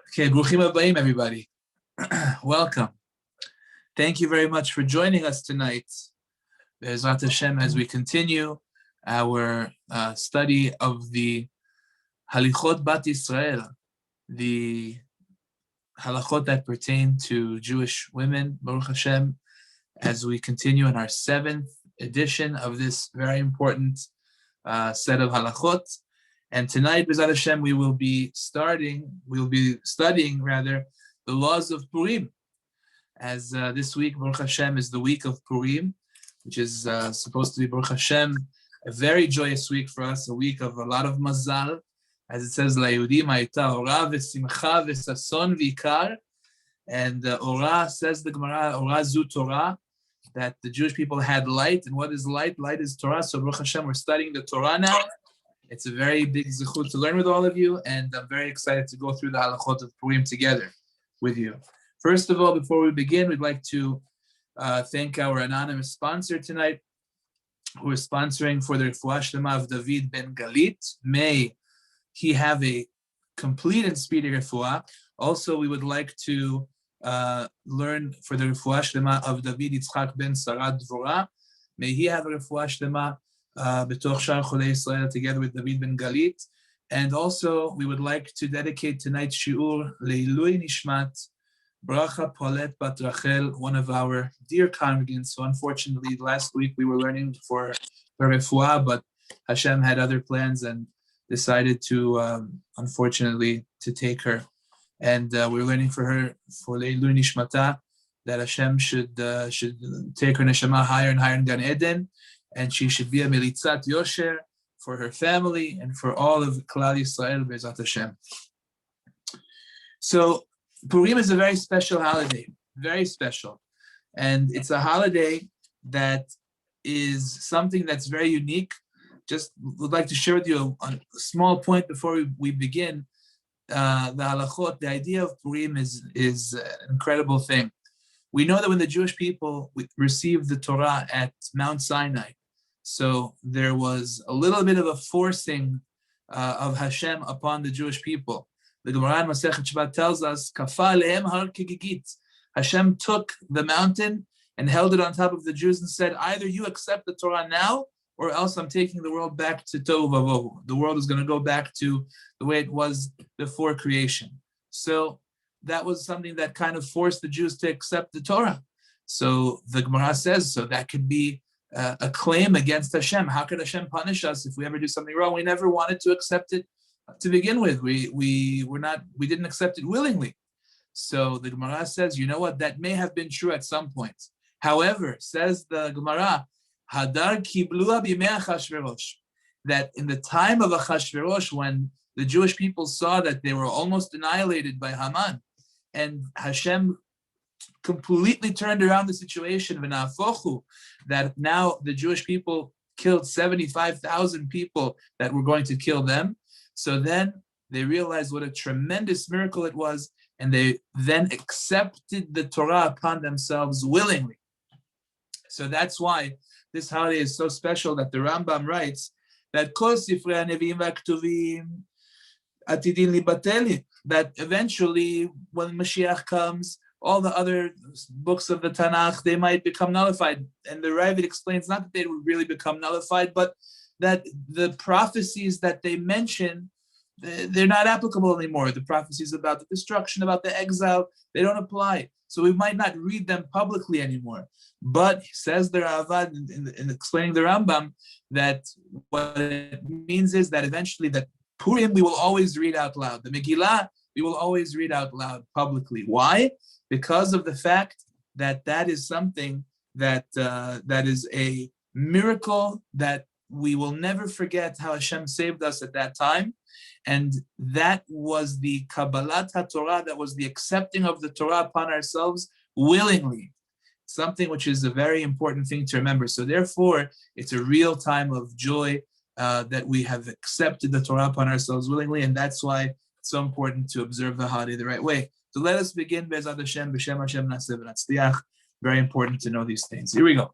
Okay, Bruchim Habayim, everybody. Welcome. Thank you very much for joining us tonight, Be'ezrat Hashem, as we continue our study of the Halichot Bat Yisrael, the halachot that pertain to Jewish women, Baruch Hashem, as we continue in our 7th edition of this very important set of halachot. And tonight, B'ezrat Hashem, we will be studying the laws of Purim. As this week, Baruch Hashem, is the week of Purim, which is supposed to be, Baruch Hashem, a very joyous week for us, a week of a lot of mazal. As it says, LaYehudim hayta ora v'simcha v'sason v'ikar. And ora, says the Gemara, ora zu Torah, that the Jewish people had light. And what is light? Light is Torah. So Baruch Hashem, we're studying the Torah now. It's a very big zechut to learn with all of you, and I'm very excited to go through the halachot of Purim together with you. First of all, before we begin, we'd like to thank our anonymous sponsor tonight, who is sponsoring for the refuah shlema of David ben Galit. May he have a complete and speedy refuah. Also, we would like to learn for the refuah shlema of David Yitzchak ben Sarah Dvorah. May he have a refuah shlema b'toch shar cholei Yisrael together with David ben Galit. And also, we would like to dedicate tonight's shiur leilui nishmat Bracha Polet Bat Rachel, one of our dear congregants. So unfortunately, last week we were learning for her refuah, but Hashem had other plans and decided to, unfortunately, to take her. And we're learning for her, for Leilui Nishmata, that Hashem should take her neshama higher and higher in Gan Eden, and she should be a Melitzat Yosher for her family and for all of Klal Yisrael, Be'ezrat Hashem. So Purim is a very special holiday, very special. And it's a holiday that is something that's very unique. Just would like to share with you a small point before we begin. The halachot, the idea of Purim is an incredible thing. We know that when the Jewish people received the Torah at Mount Sinai, so there was a little bit of a forcing of Hashem upon the Jewish people. The Gemara in Masechet Shabbat tells us, "Kafa alehem har kegigit." Hashem took the mountain and held it on top of the Jews and said, "Either you accept the Torah now, or else I'm taking the world back to tohu vavohu. The world is going to go back to the way it was before creation." So that was something that kind of forced the Jews to accept the Torah. So the Gemara says, so that could be a claim against Hashem. How could Hashem punish us if we ever do something wrong? We never wanted to accept it to begin with. We didn't accept it willingly. So the Gemara says, you know what? That may have been true at some point. However, says the Gemara, Hadar kiblua b'yimei Achashverosh, that in the time of Achashverosh, when the Jewish people saw that they were almost annihilated by Haman, and Hashem completely turned around the situation, that now the Jewish people killed 75,000 people that were going to kill them. So then they realized what a tremendous miracle it was, and they then accepted the Torah upon themselves willingly. So that's why this holiday is so special, that the Rambam writes that that eventually when Mashiach comes, all the other books of the Tanakh, they might become nullified. And the Ravid explains not that they would really become nullified, but that the prophecies that they mention, they're not applicable anymore. The prophecies about the destruction, about the exile, they don't apply. So we might not read them publicly anymore. But says the Ravad in explaining the Rambam, that what it means is that eventually that Purim we will always read out loud. The Megillah we will always read out loud publicly. Why? Because of the fact that that is something that is a miracle that we will never forget how Hashem saved us at that time. And that was the Kabbalat HaTorah, that was the accepting of the Torah upon ourselves willingly. Something which is a very important thing to remember. So therefore, it's a real time of joy that we have accepted the Torah upon ourselves willingly, and that's why it's so important to observe the holiday the right way. So let us begin, Be'ezrat Hashem, B'Shem Hashem Naseh V'Natzliach. Very important to know these things. Here we go.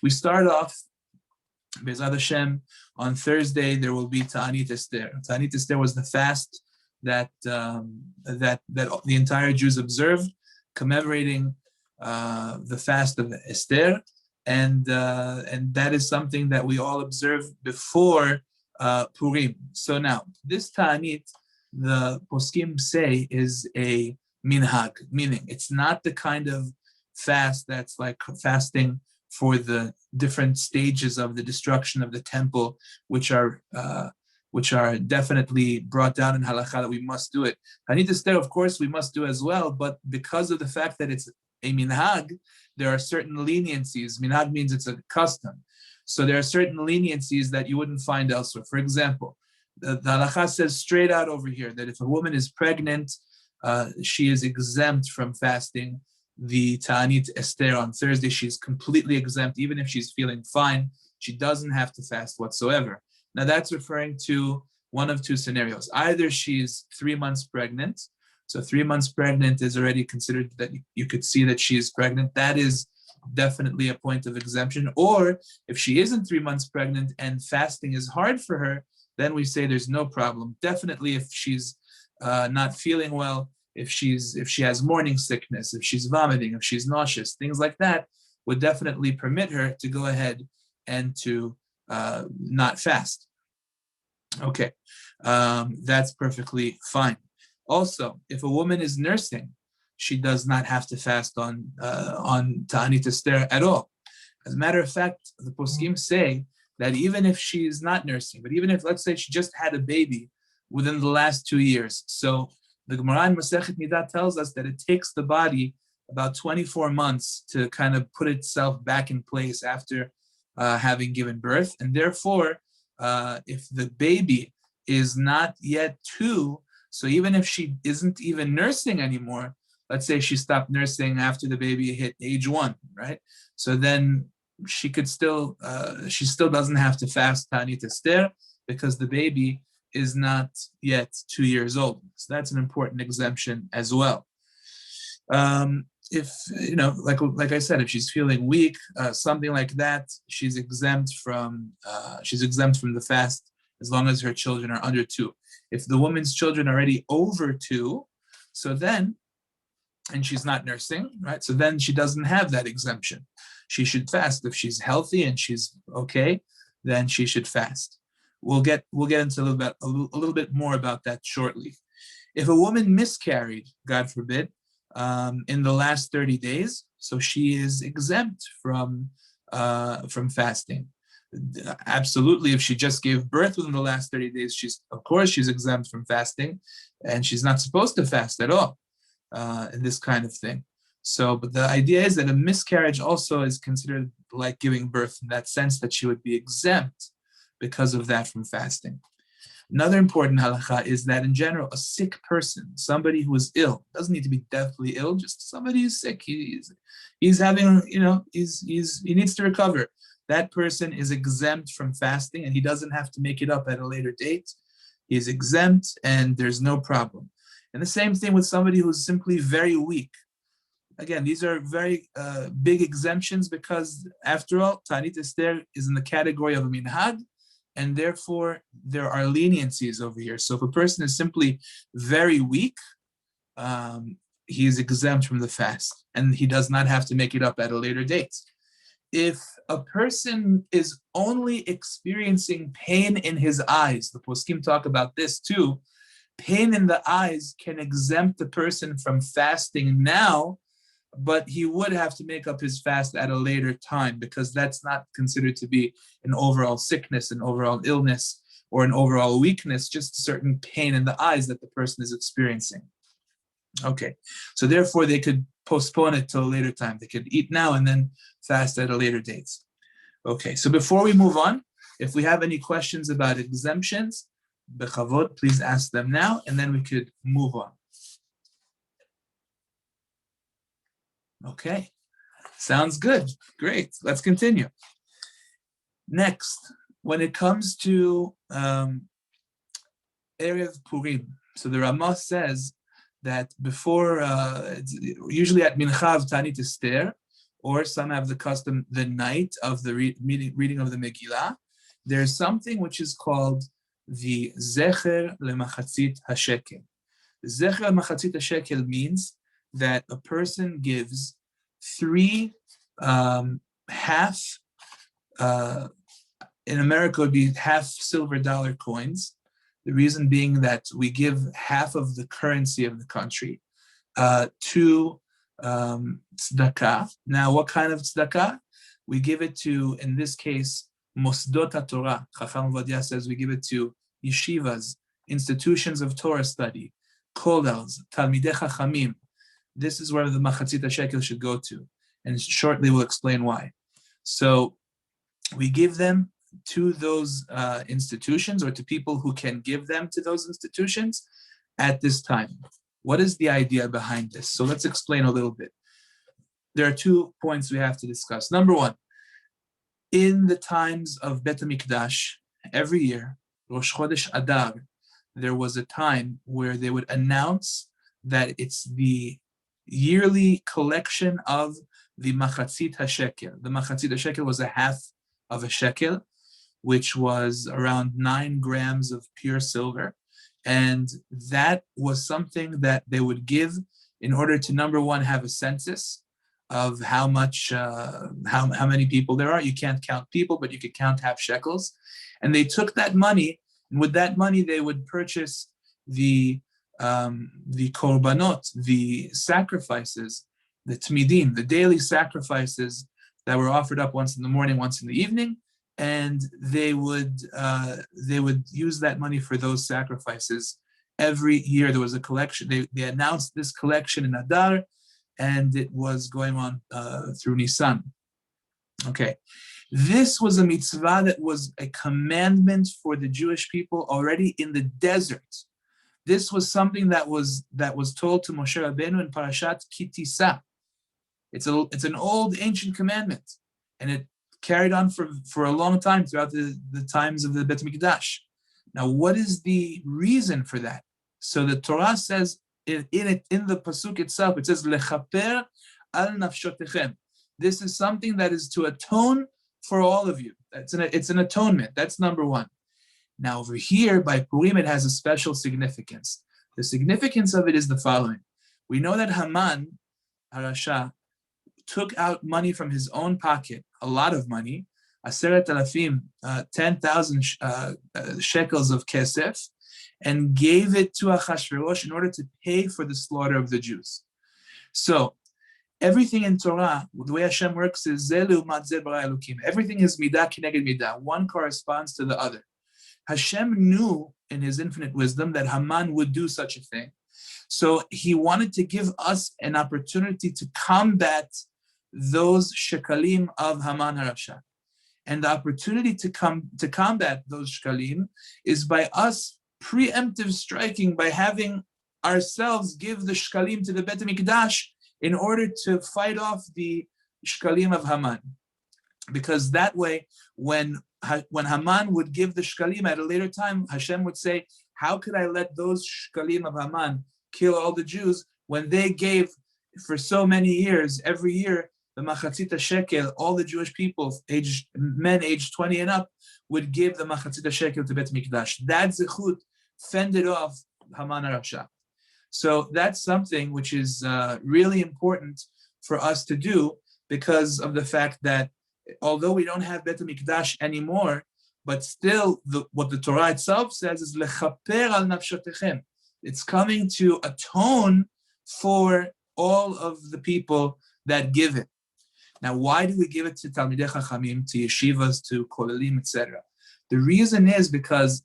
We start off, Be'ezrat Hashem, on Thursday, there will be Ta'anit Esther. Ta'anit Esther was the fast that that the entire Jews observe, commemorating the fast of Esther, and that is something that we all observe before Purim. So now, this Ta'anit, the poskim say, is a minhag, meaning it's not the kind of fast that's like fasting for the different stages of the destruction of the temple, which are definitely brought down in halakha that we must do it. Ta'anit Esther, of course, we must do as well, but because of the fact that it's a minhag, there are certain leniencies. Minhag means it's a custom. So there are certain leniencies that you wouldn't find elsewhere. For example, the halakha says straight out over here that if a woman is pregnant, she is exempt from fasting the Ta'anit Esther on Thursday. She's completely exempt, even if she's feeling fine. She doesn't have to fast whatsoever. Now that's referring to one of two scenarios. Either she's 3 months pregnant, so 3 months pregnant is already considered that you could see that she is pregnant. That is definitely a point of exemption. Or if she isn't 3 months pregnant and fasting is hard for her, then we say there's no problem. Definitely if she's not feeling well, if she has morning sickness, if she's vomiting, if she's nauseous, things like that would definitely permit her to go ahead and to not fast. Okay, that's perfectly fine. Also, if a woman is nursing, she does not have to fast on Ta'anit Esther at all. As a matter of fact, the poskim say that even if she is not nursing, but even if, let's say, she just had a baby within the last 2 years, so the Gemara in Masechet Nidah tells us that it takes the body about 24 months to kind of put itself back in place after having given birth, and therefore, if the baby is not yet 2, so even if she isn't even nursing anymore, let's say she stopped nursing after the baby hit age 1, right? So then she still doesn't have to fast Ta'anit Esther because the baby is not yet 2 years old. So that's an important exemption as well. If, like I said, if she's feeling weak, something like that, she's exempt from the fast as long as her children are under 2. If the woman's children are already over 2, so then, and she's not nursing, right? So then she doesn't have that exemption. She should fast. If she's healthy and she's okay, then she should fast. We'll get into a little bit more about that shortly. If a woman miscarried, God forbid, in the last 30 days, so she is exempt from fasting. Absolutely, if she just gave birth within the last 30 days, she's exempt from fasting, and she's not supposed to fast at all in this kind of thing. So, but the idea is that a miscarriage also is considered like giving birth in that sense, that she would be exempt because of that from fasting. Another important halakha is that in general, a sick person, somebody who is ill, doesn't need to be deathly ill, just somebody who's sick, he's having, he needs to recover. That person is exempt from fasting, and he doesn't have to make it up at a later date. He's exempt, and there's no problem. And the same thing with somebody who's simply very weak. Again, these are very big exemptions because, after all, Ta'anit Esther is in the category of a minhag, and therefore there are leniencies over here. So if a person is simply very weak, he is exempt from the fast, and he does not have to make it up at a later date. If a person is only experiencing pain in his eyes, the poskim talk about this too, pain in the eyes can exempt the person from fasting now, but he would have to make up his fast at a later time because that's not considered to be an overall sickness, an overall illness, or an overall weakness, just a certain pain in the eyes that the person is experiencing. Okay, so therefore they could postpone it till a later time. They could eat now and then fast at a later date. Okay, so before we move on, if we have any questions about exemptions, bechavod, please ask them now, and then we could move on. Okay, sounds good. Great, let's continue. Next, when it comes to Erev Purim, so the Ramah says that before, usually at Mincha of Ta'anit Esther, or some have the custom the night of the reading of the Megillah, there's something which is called the Zecher Lemachatzit HaShekel. The Zecher Lemachatzit HaShekel means that a person gives 3 half, in America it would be half silver dollar coins. The reason being that we give half of the currency of the country to tzedakah. Now, what kind of tzedakah? We give it to, in this case, Mosdot HaTorah. Chacham Ovadia says we give it to yeshivas, institutions of Torah study, kollels, talmidei chachamim. This is where the machatzit HaShekel should go to. And shortly we'll explain why. So we give them to those institutions, or to people who can give them to those institutions at this time. What is the idea behind this? So let's explain a little bit. There are 2 points we have to discuss. Number 1, in the times of Bet HaMikdash, every year, Rosh Chodesh Adar, there was a time where they would announce that it's the yearly collection of the Machatzit HaShekel. The Machatzit HaShekel was a half of a shekel, which was around 9 grams of pure silver. And that was something that they would give in order to, number 1, have a census of how much, how many people there are. You can't count people, but you could count half shekels. And they took that money, and with that money, they would purchase the korbanot, the sacrifices, the tmidim, the daily sacrifices that were offered up once in the morning, once in the evening, and they would use that money for those sacrifices. Every year there was a collection. They announced this collection in Adar, and it was going on through Nisan. Okay, this was a mitzvah that was a commandment for the Jewish people already in the desert. This was something that was told to Moshe Rabbeinu in Parashat Ki Tisa. It's an old ancient commandment, and it carried on for a long time throughout the times of the Bet Mikdash. Now, what is the reason for that? So the Torah says in the pasuk itself, it says lechaper al nafshotechem. This is something that is to atone for all of you. It's an atonement. That's number 1. Now over here by Purim, it has a special significance. The significance of it is the following. We know that Haman, Harasha, took out money from his own pocket, a lot of money, 10,000 shekels of kesef, and gave it to Achashverosh in order to pay for the slaughter of the Jews. So everything in Torah, the way Hashem works is everything is midah kineged midah. One corresponds to the other. Hashem knew in his infinite wisdom that Haman would do such a thing. So he wanted to give us an opportunity to combat those shekalim of Haman Harasha. And the opportunity to combat those shekalim is by us preemptive striking, by having ourselves give the shekalim to the Bet HaMikdash in order to fight off the shekalim of Haman. Because that way, when Haman would give the shekalim at a later time, Hashem would say, how could I let those shekalim of Haman kill all the Jews when they gave for so many years, every year, the machatzit shekel, all the Jewish people, men aged 20 and up, would give the machatzit shekel to Bet Mikdash. That zechut fended off Haman Harasha. So that's something which is really important for us to do, because of the fact that although we don't have Bet Mikdash anymore, but still what the Torah itself says is lechaper al nafshotechem. It's coming to atone for all of the people that give it. Now, why do we give it to Talmidei Chachamim, to yeshivas, to kolelim, etc.? The reason is because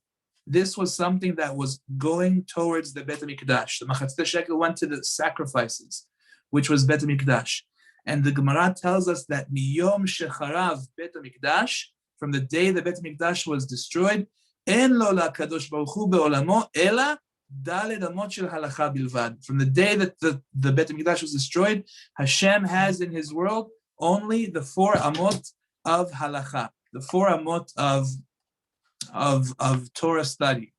this was something that was going towards the Bet HaMikdash. The Machatzit Shekel went to the sacrifices, which was Bet HaMikdash. And the Gemara tells us that miyom shecharav Bet HaMikdash, from the day the Bet HaMikdash was destroyed, en lo lakadosh baruch hu be'olamo ela daled amot shel halacha bilvad. From the day that the Bet HaMikdash was destroyed, Hashem has in His world only the 4 amot of halacha, the 4 amot of Torah study.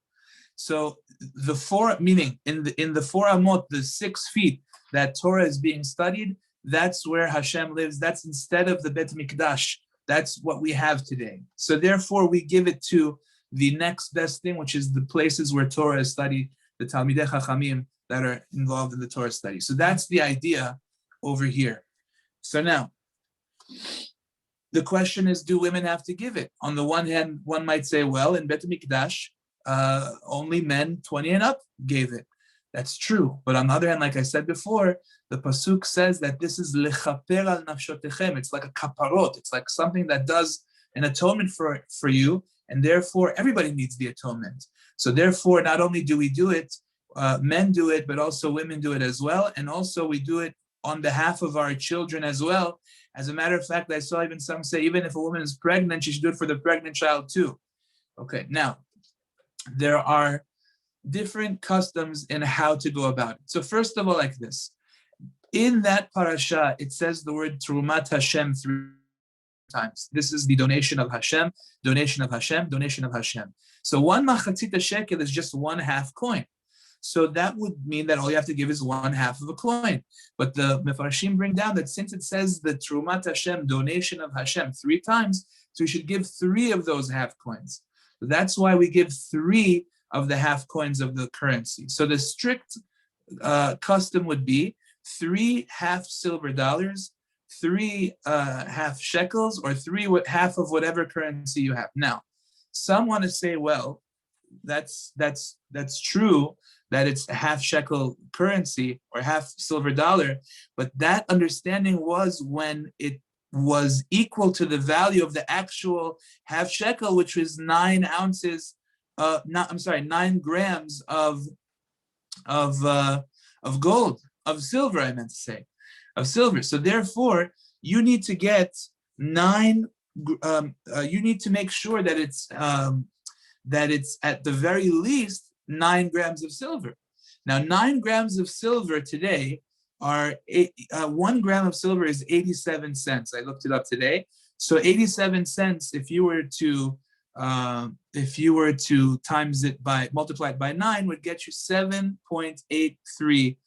So the 4, meaning in the 4 amot, the 6 feet that Torah is being studied, that's where Hashem lives. That's instead of the Bet Mikdash. That's what we have today. So therefore, we give it to the next best thing, which is the places where Torah is studied, the Talmidei Chachamim that are involved in the Torah study. So that's the idea over here. So now, the question is, do women have to give it? On the one hand, one might say, well, in Bet Mikdash, only men 20 and up gave it. That's true. But on the other hand, like I said before, the Pasuk says that this is lechaper al nafshotechem. It's like a kaparot. It's like something that does an atonement for you, and therefore everybody needs the atonement. So therefore, not only do we do it, men do it, but also women do it as well. And also we do it on behalf of our children as well. As a matter of fact, I saw even some say, even if a woman is pregnant, she should do it for the pregnant child too. Okay, now, there are different customs in how to go about it. So first of all, like this. In that parasha, it says the word Trumat Hashem 3 times. This is the donation of Hashem, donation of Hashem, donation of Hashem. So one machatzit shekel is just 1/2 coin. So that would mean that all you have to give is 1/2 of a coin. But the Mefarshim bring down that since it says the Trumat Hashem, donation of Hashem 3 times, so we should give 3 of those half coins. So that's why we give 3 of the half coins of the currency. So the strict custom would be 3 half silver dollars, 3 half shekels, or 3 half of whatever currency you have. Now, some want to say, well, that's true, that it's a half shekel currency or half silver dollar, but that understanding was when it was equal to the value of the actual half shekel, which was 9 ounces, 9 grams of gold, of silver, I meant to say, of silver. So therefore, you need to get 9. You need to make sure that it's at the very least 9 grams of silver. Now, 9 grams of silver today are 1 gram of silver is 87 cents. I looked it up today. So 87 cents, if you were to times it by, multiply it by 9, would get you $7.83.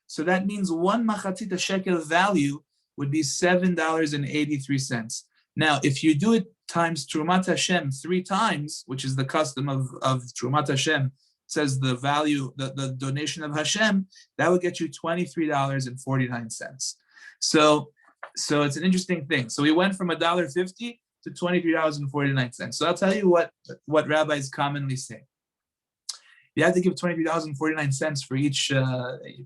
So that means 1 machatzit shekel value would be $7.83. Now, if you do it times Trumat Hashem 3 times, which is the custom of Trumat Hashem, says the value, the donation of Hashem, that would get you $23.49. So it's an interesting thing. So we went from $1.50 to $23.49. So I'll tell you what rabbis commonly say. You have to give $23.49 for each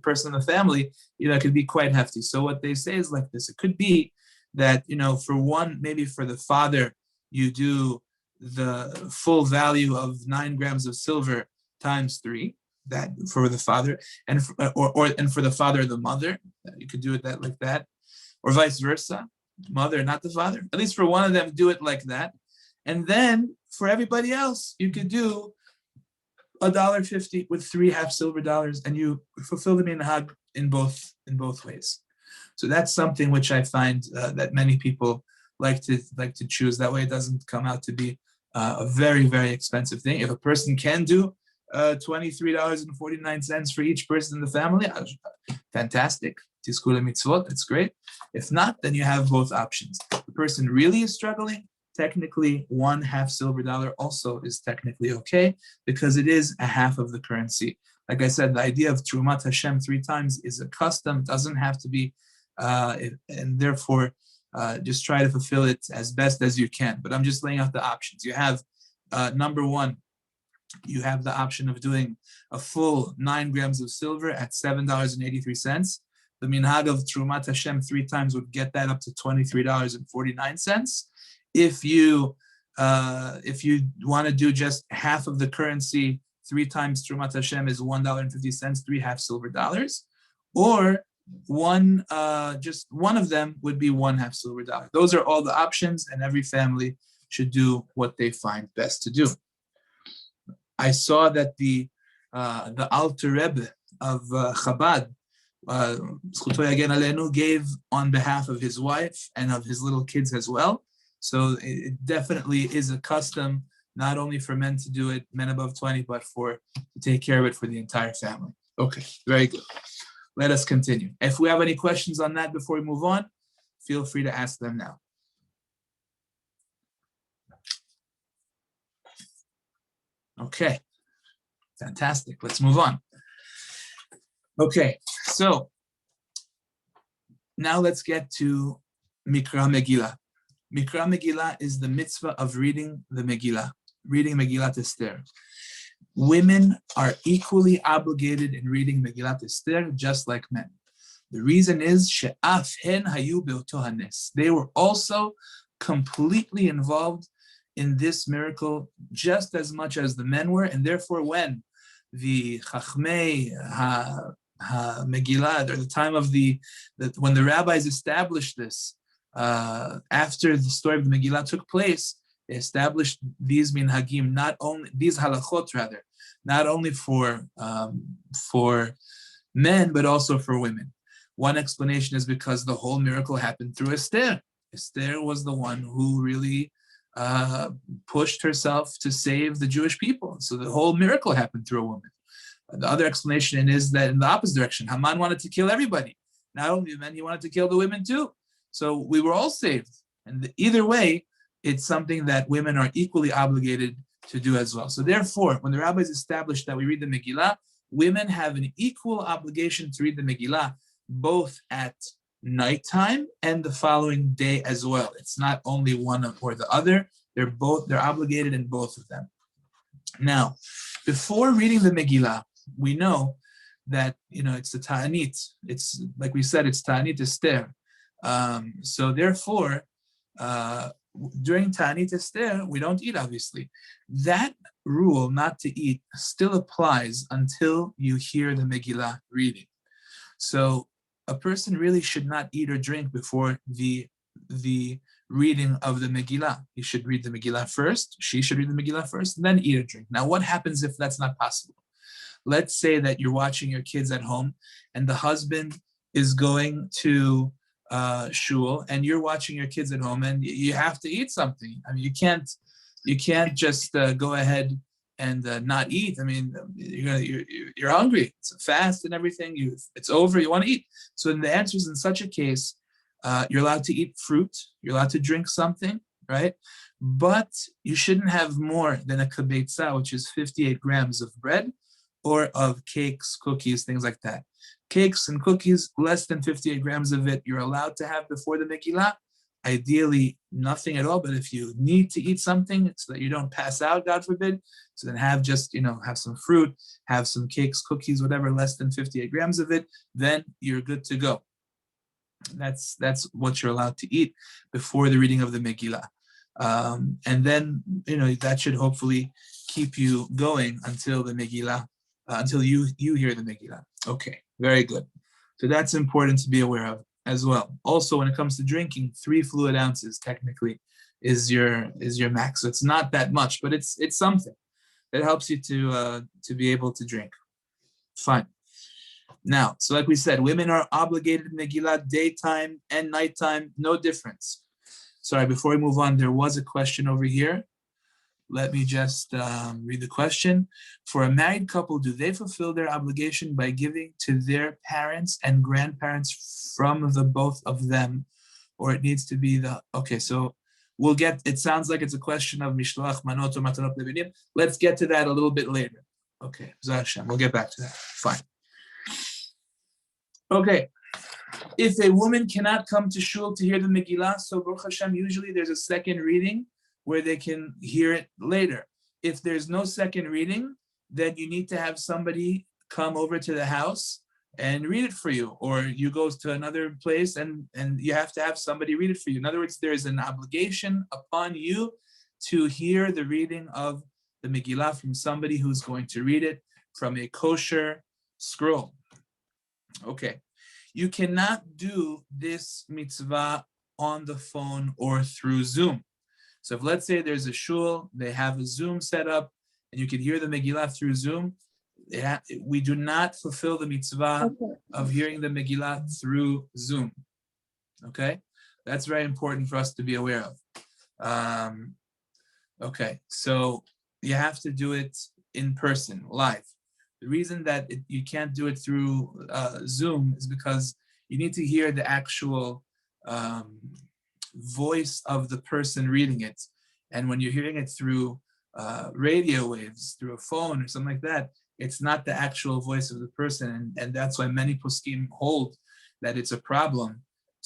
person in the family. It could be quite hefty. So what they say is like this. It could be that, for one, maybe for the father, you do the full value of 9 grams of silver times 3, that for the father, and for the father or the mother, you could do it like that, or vice versa, mother, not the father. At least for one of them, do it like that. And then for everybody else, you could do $1.50 with 3 half silver dollars, and you fulfill the minhag in both ways. So that's something which I find that many people like to choose. That way, it doesn't come out to be a very, very expensive thing. If a person can do $23.49 for each person in the family, fantastic. Tizkul mitzvot, that's great. If not, then you have both options. The person really is struggling, technically 1 half silver dollar also is technically okay, because it is a half of the currency. Like I said, the idea of Trumat Hashem 3 times is a custom, doesn't have to be, and therefore just try to fulfill it as best as you can. But I'm just laying out the options. You have number 1, you have the option of doing a full 9 grams of silver at $7.83. The minhag of Trumat Hashem 3 times would get that up to $23.49. If you want to do just half of the currency, 3 times Trumat Hashem is $1.50, 3 half silver dollars, or just one of them would be 1 half silver dollar. Those are all the options, and every family should do what they find best to do. I saw that the Alter Rebbe of Chabad, Zchuto Yagen Aleinu, gave on behalf of his wife and of his little kids as well. So it definitely is a custom, not only for men to do it, men above 20, but to take care of it for the entire family. Okay, very good. Let us continue. If we have any questions on that before we move on, feel free to ask them now. Okay, fantastic. Let's move on. Okay, so now let's get to Mikra Megillah. Mikra Megillah is the mitzvah of reading the Megillah, reading Megillat Esther. Women are equally obligated in reading Megillat Esther, just like men. The reason is she'af hen hayu beoto hanes. They were also completely involved in this miracle just as much as the men were, and therefore when the Chachmei Megillah, or the time of when the rabbis established this, after the story of the Megillah took place, they established these minhagim, these halachot rather, not only for men but also for women. One explanation is because the whole miracle happened through Esther. Esther was the one who really pushed herself to save the Jewish people. So the whole miracle happened through a woman. The other explanation is that in the opposite direction, Haman wanted to kill everybody. Not only the men, he wanted to kill the women too. So we were all saved. And either way, it's something that women are equally obligated to do as well. So therefore, when the rabbis established that we read the Megillah, women have an equal obligation to read the Megillah, both at nighttime and the following day as well. It's not only one or the other. They're obligated in both of them. Now, before reading the Megillah, we know that it's the Ta'anit. It's like we said, it's Ta'anit Esther. So therefore, during Ta'anit Esther, we don't eat, obviously. That rule not to eat still applies until you hear the Megillah reading. So a person really should not eat or drink before the reading of the Megillah. He should read the Megillah first, she should read the Megillah first, and then eat or drink. Now, what happens if that's not possible? Let's say that you're watching your kids at home and the husband is going to shul and you're watching your kids at home and you have to eat something. I mean, you can't just go ahead and not eat. I mean, you're hungry. It's a fast and everything. It's over. You want to eat. So then the answer is, in such a case, you're allowed to eat fruit. You're allowed to drink something, right? But you shouldn't have more than a kibetza, which is 58 grams of bread, or of cakes, cookies, things like that. Cakes and cookies, less than 58 grams of it, you're allowed to have before the Megillah. Ideally, nothing at all, but if you need to eat something so that you don't pass out, God forbid, so then have some fruit, have some cakes, cookies, whatever, less than 58 grams of it, then you're good to go. That's what you're allowed to eat before the reading of the Megillah. And then, that should hopefully keep you going until the Megillah, until you hear the Megillah. Okay, very good. So that's important to be aware of as well. Also, when it comes to drinking, 3 fluid ounces technically is your max. So it's not that much, but it's something that helps you to be able to drink. Fine. Now, so like we said, women are obligated in Megillah daytime and nighttime, no difference. Sorry, before we move on, there was a question over here. Let me just read the question. For a married couple, do they fulfill their obligation by giving to their parents and grandparents from the both of them? Or it needs to be okay, so it sounds like it's a question of Mishloach Manot or Matanot Levinim. Let's get to that a little bit later. Okay, we'll get back to that. Fine. Okay, if a woman cannot come to shul to hear the Megillah, so Baruch Hashem, usually there's a second reading where they can hear it later. If there's no second reading, then you need to have somebody come over to the house and read it for you, or you go to another place and you have to have somebody read it for you. In other words, there is an obligation upon you to hear the reading of the Megillah from somebody who's going to read it from a kosher scroll. Okay, you cannot do this mitzvah on the phone or through Zoom. So if, let's say, there's a shul, they have a Zoom set up, and you can hear the Megillah through Zoom, we do not fulfill the mitzvah of hearing the Megillah through Zoom. Okay? That's very important for us to be aware of. Okay, so you have to do it in person, live. The reason that you can't do it through Zoom is because you need to hear the actual voice of the person reading it. And when you're hearing it through radio waves, through a phone or something like that, it's not the actual voice of the person. And that's why many poskim hold that it's a problem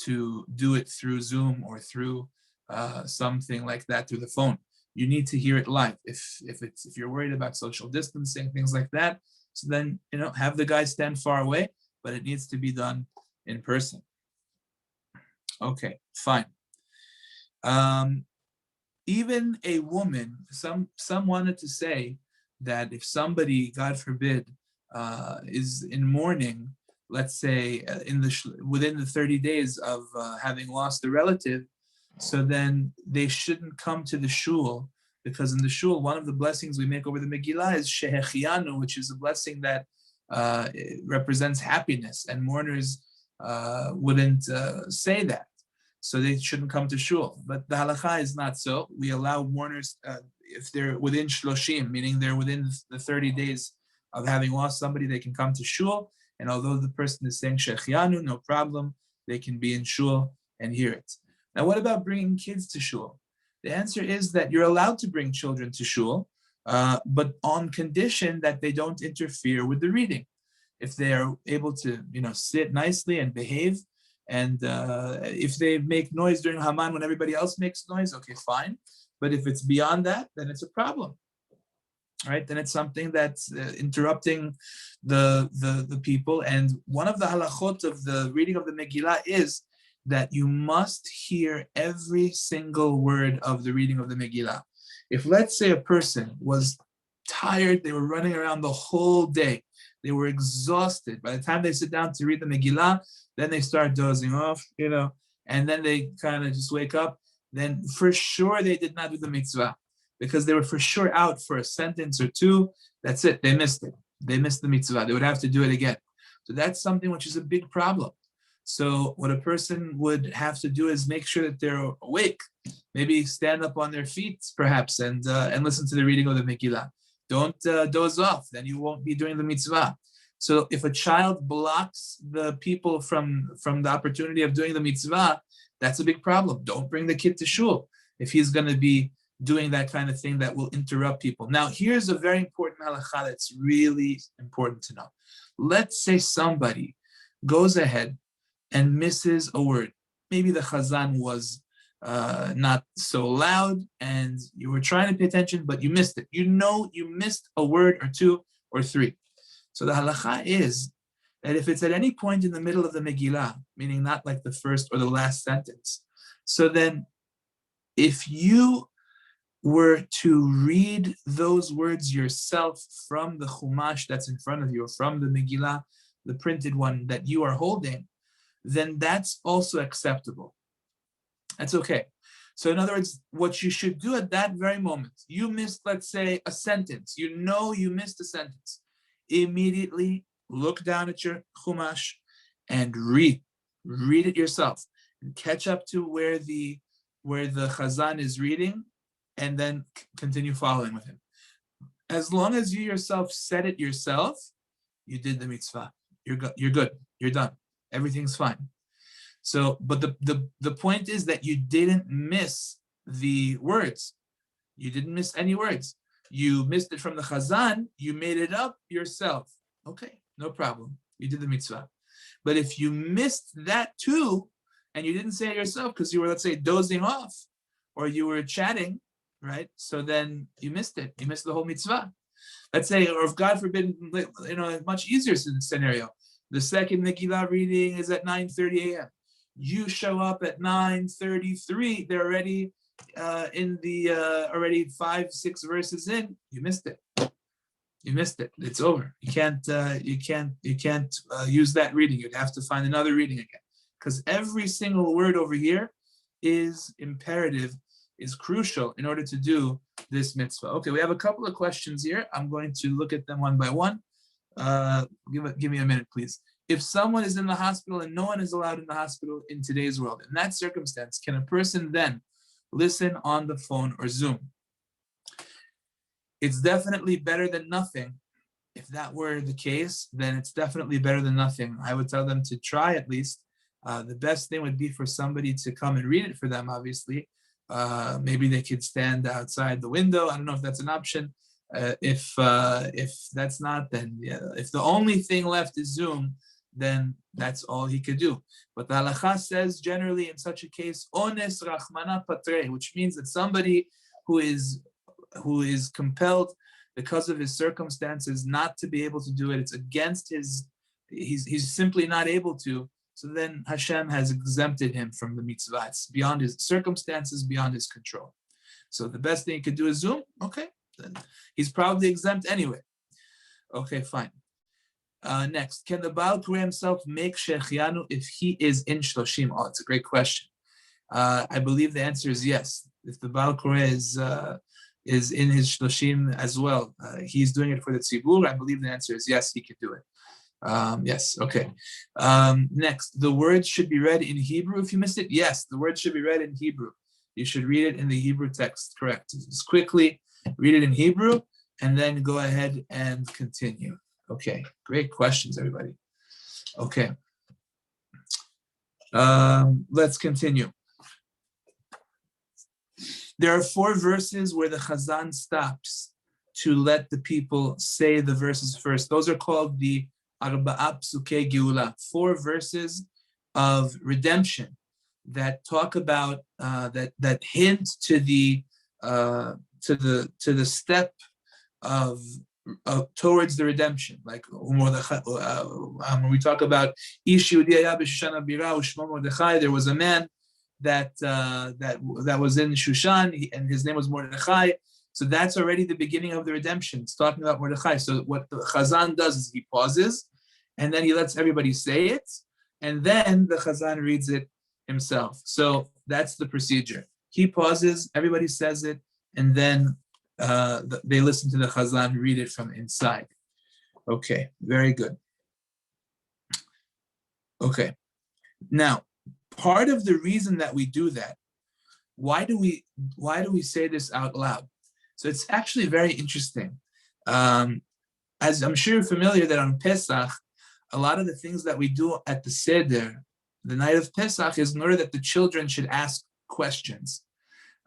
to do it through Zoom or through something like that, through the phone. You need to hear it live. If you're worried about social distancing, things like that, so then have the guy stand far away, but it needs to be done in person. Okay, fine. Even a woman, some wanted to say that if somebody, God forbid, is in mourning, let's say within the 30 days of having lost a relative, so then they shouldn't come to the shul, because in the shul, one of the blessings we make over the Megillah is Shehechianu, which is a blessing that represents happiness, and mourners wouldn't say that. So they shouldn't come to shul. But the halacha is not so. We allow mourners, if they're within shloshim, meaning they're within the 30 days of having lost somebody, they can come to shul. And although the person is saying shechianu, no problem, they can be in shul and hear it. Now, what about bringing kids to shul? The answer is that you're allowed to bring children to shul, but on condition that they don't interfere with the reading. If they are able to, sit nicely and behave, and if they make noise during Haman when everybody else makes noise, okay, fine. But if it's beyond that, then it's a problem, right? Then it's something that's interrupting the people. And one of the halachot of the reading of the Megillah is that you must hear every single word of the reading of the Megillah. If, let's say, a person was tired, they were running around the whole day, they were exhausted. By the time they sit down to read the Megillah, then they start dozing off, and then they kind of just wake up. Then for sure they did not do the mitzvah, because they were for sure out for a sentence or two. That's it. They missed it. They missed the mitzvah. They would have to do it again. So that's something which is a big problem. So what a person would have to do is make sure that they're awake. Maybe stand up on their feet, perhaps, and listen to the reading of the Megillah. Don't doze off. Then you won't be doing the mitzvah. So if a child blocks the people from the opportunity of doing the mitzvah, that's a big problem. Don't bring the kid to shul if he's going to be doing that kind of thing that will interrupt people. Now, here's a very important halakha that's really important to know. Let's say somebody goes ahead and misses a word. Maybe the chazan was not so loud and you were trying to pay attention, but you missed it. You missed a word or two or three. So the halakha is that if it's at any point in the middle of the Megillah, meaning not like the first or the last sentence, so then if you were to read those words yourself from the Chumash that's in front of you, or from the Megillah, the printed one that you are holding, then that's also acceptable. That's okay. So in other words, what you should do at that very moment, you missed, let's say, a sentence. You missed a sentence. Immediately look down at your Chumash and read it yourself, and catch up to where the Chazan is reading, and then continue following with him. As long as you yourself said it yourself, you did the mitzvah. You're good. You're done. Everything's fine. So, but the point is that you didn't miss the words. You didn't miss any words. You missed it from the Chazan, you made it up yourself. Okay, no problem. You did the mitzvah. But if you missed that too, and you didn't say it yourself because you were, let's say, dozing off, or you were chatting, right? So then you missed it. You missed the whole mitzvah. Let's say, or if God forbid, a much easier scenario, the second Megillah reading is at 9:30 a.m. You show up at 9:33, they're already in the already 5-6 verses in. You missed it. It's over. You can't use that reading. You'd have to find another reading again, because every single word over here is imperative, is crucial in order to do this mitzvah. Okay, we have a couple of questions here. I'm going to look at them one by one. Give me a minute, please. If someone is in the hospital and no one is allowed in the hospital in today's world, in that circumstance, can a person then listen on the phone or Zoom? It's definitely better than nothing. If that were the case, then it's definitely better than nothing. I would tell them to try at least. The best thing would be for somebody to come and read it for them, obviously. maybe they could stand outside the window. I don't know if that's an option. If that's not, then yeah. If the only thing left is Zoom, then that's all he could do. But the halacha says generally in such a case, ones rachmana patre, which means that somebody who is compelled because of his circumstances not to be able to do it, it's against he's simply not able to. So then Hashem has exempted him from the mitzvah. It's beyond his circumstances, beyond his control. So the best thing he could do is Zoom. Okay, then he's probably exempt anyway. Okay, fine. Next, can the Baal Koreh himself make Shechianu if he is in Shloshim? Oh, it's a great question. I believe the answer is yes. If the Baal Koreh is in his Shloshim as well, he's doing it for the Tzibur, I believe the answer is yes, he could do it. Yes, okay. Next, the words should be read in Hebrew if you missed it. Yes, the words should be read in Hebrew. You should read it in the Hebrew text, correct. Just quickly read it in Hebrew and then go ahead and continue. Okay, great questions, everybody. Okay. Let's continue. There are 4 verses where the Chazan stops to let the people say the verses first. Those are called the Arba'a Psukei Geula, 4 verses of redemption that talk about that hint to the step of towards the redemption. Like when we talk about there was a man that was in Shushan, and his name was Mordechai. So that's already the beginning of the redemption. It's talking about Mordechai. So what the Chazan does is he pauses, and then he lets everybody say it, and then the Chazan reads it himself. So that's the procedure. He pauses, everybody says it, and then they listen to the Chazan read it from inside. Okay, very good. Okay, now part of the reason that we do that, why do we say this out loud? So it's actually very interesting. As I'm sure you're familiar that on Pesach, a lot of the things that we do at the Seder, the night of Pesach, is in order that the children should ask questions.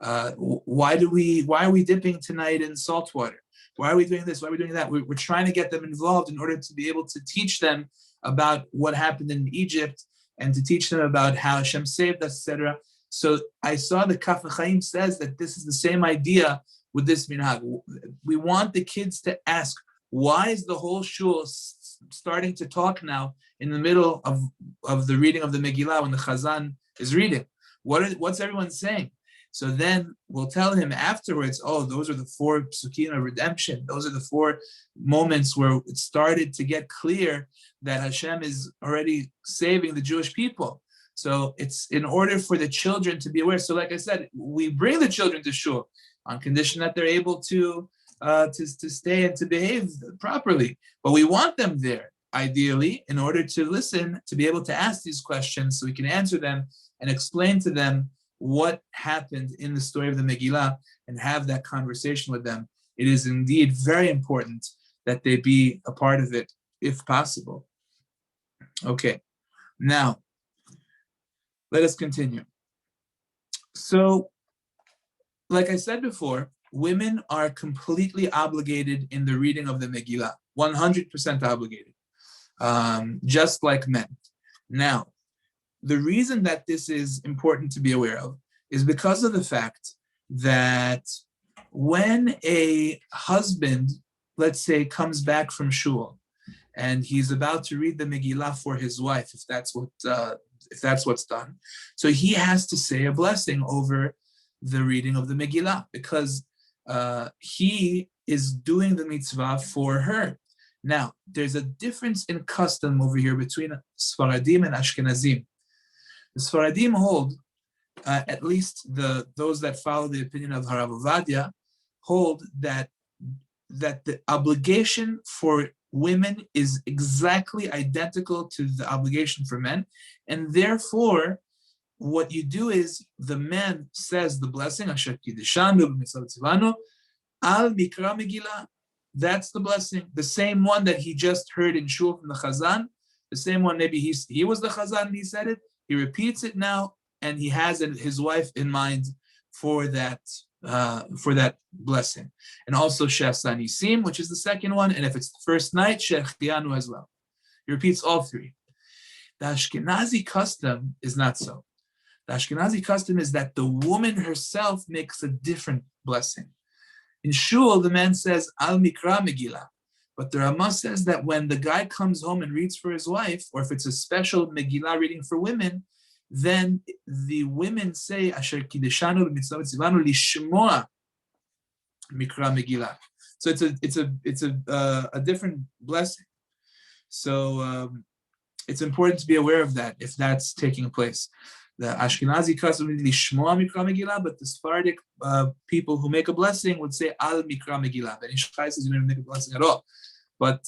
Why are we dipping tonight in salt water? Why are we doing this? Why are we doing that? We're trying to get them involved in order to be able to teach them about what happened in Egypt and to teach them about how Hashem saved us, etc. So I saw the Kaf Chaim says that this is the same idea with this minhag. We want the kids to ask, why is the whole shul starting to talk now in the middle of the reading of the Megillah when the Chazan is reading? What's everyone saying? So then we'll tell him afterwards, oh, those are the 4 psukim of redemption. Those are the 4 moments where it started to get clear that Hashem is already saving the Jewish people. So it's in order for the children to be aware. So like I said, we bring the children to shul on condition that they're able to stay and to behave properly. But we want them there, ideally, in order to listen, to be able to ask these questions so we can answer them and explain to them what happened in the story of the Megillah and have that conversation with them. It is indeed very important that they be a part of it, if possible. Okay, now, let us continue. So, like I said before, women are completely obligated in the reading of the Megillah, 100% obligated, just like men. Now, the reason that this is important to be aware of is because of the fact that when a husband, let's say, comes back from shul and he's about to read the Megillah for his wife, if that's what's done, so he has to say a blessing over the reading of the Megillah because he is doing the mitzvah for her. Now, there's a difference in custom over here between Sfaradim and Ashkenazim. The Sfaradim hold, at least those that follow the opinion of Harav Ovadia, hold that the obligation for women is exactly identical to the obligation for men, and therefore, what you do is the man says the blessing, Asher Kiddishanu b'mitzvah tzivanu, al mikra Megillah. That's the blessing, the same one that he just heard in shul from the Chazan, the same one. Maybe he was the Chazan and he said it. He repeats it now, and he has his wife in mind for that blessing. And also She'asa Nisim, which is the second one. And if it's the first night, She'chianu as well. He repeats all three. The Ashkenazi custom is not so. The Ashkenazi custom is that the woman herself makes a different blessing. In Shul, the man says, Al Mikra Megillah. But the Ramah says that when the guy comes home and reads for his wife, or if it's a special Megillah reading for women, then the women say, Asher Kideshanu Mitzvah Tzivanu Lishmoa Mikra Megillah. So it's a different blessing. So it's important to be aware of that if that's taking place. The Ashkenazi custom is Lishmoa Mikra Megillah, but the Sephardic people who make a blessing would say Al Mikra Megillah. And Ishchai says you don't make a blessing at all. But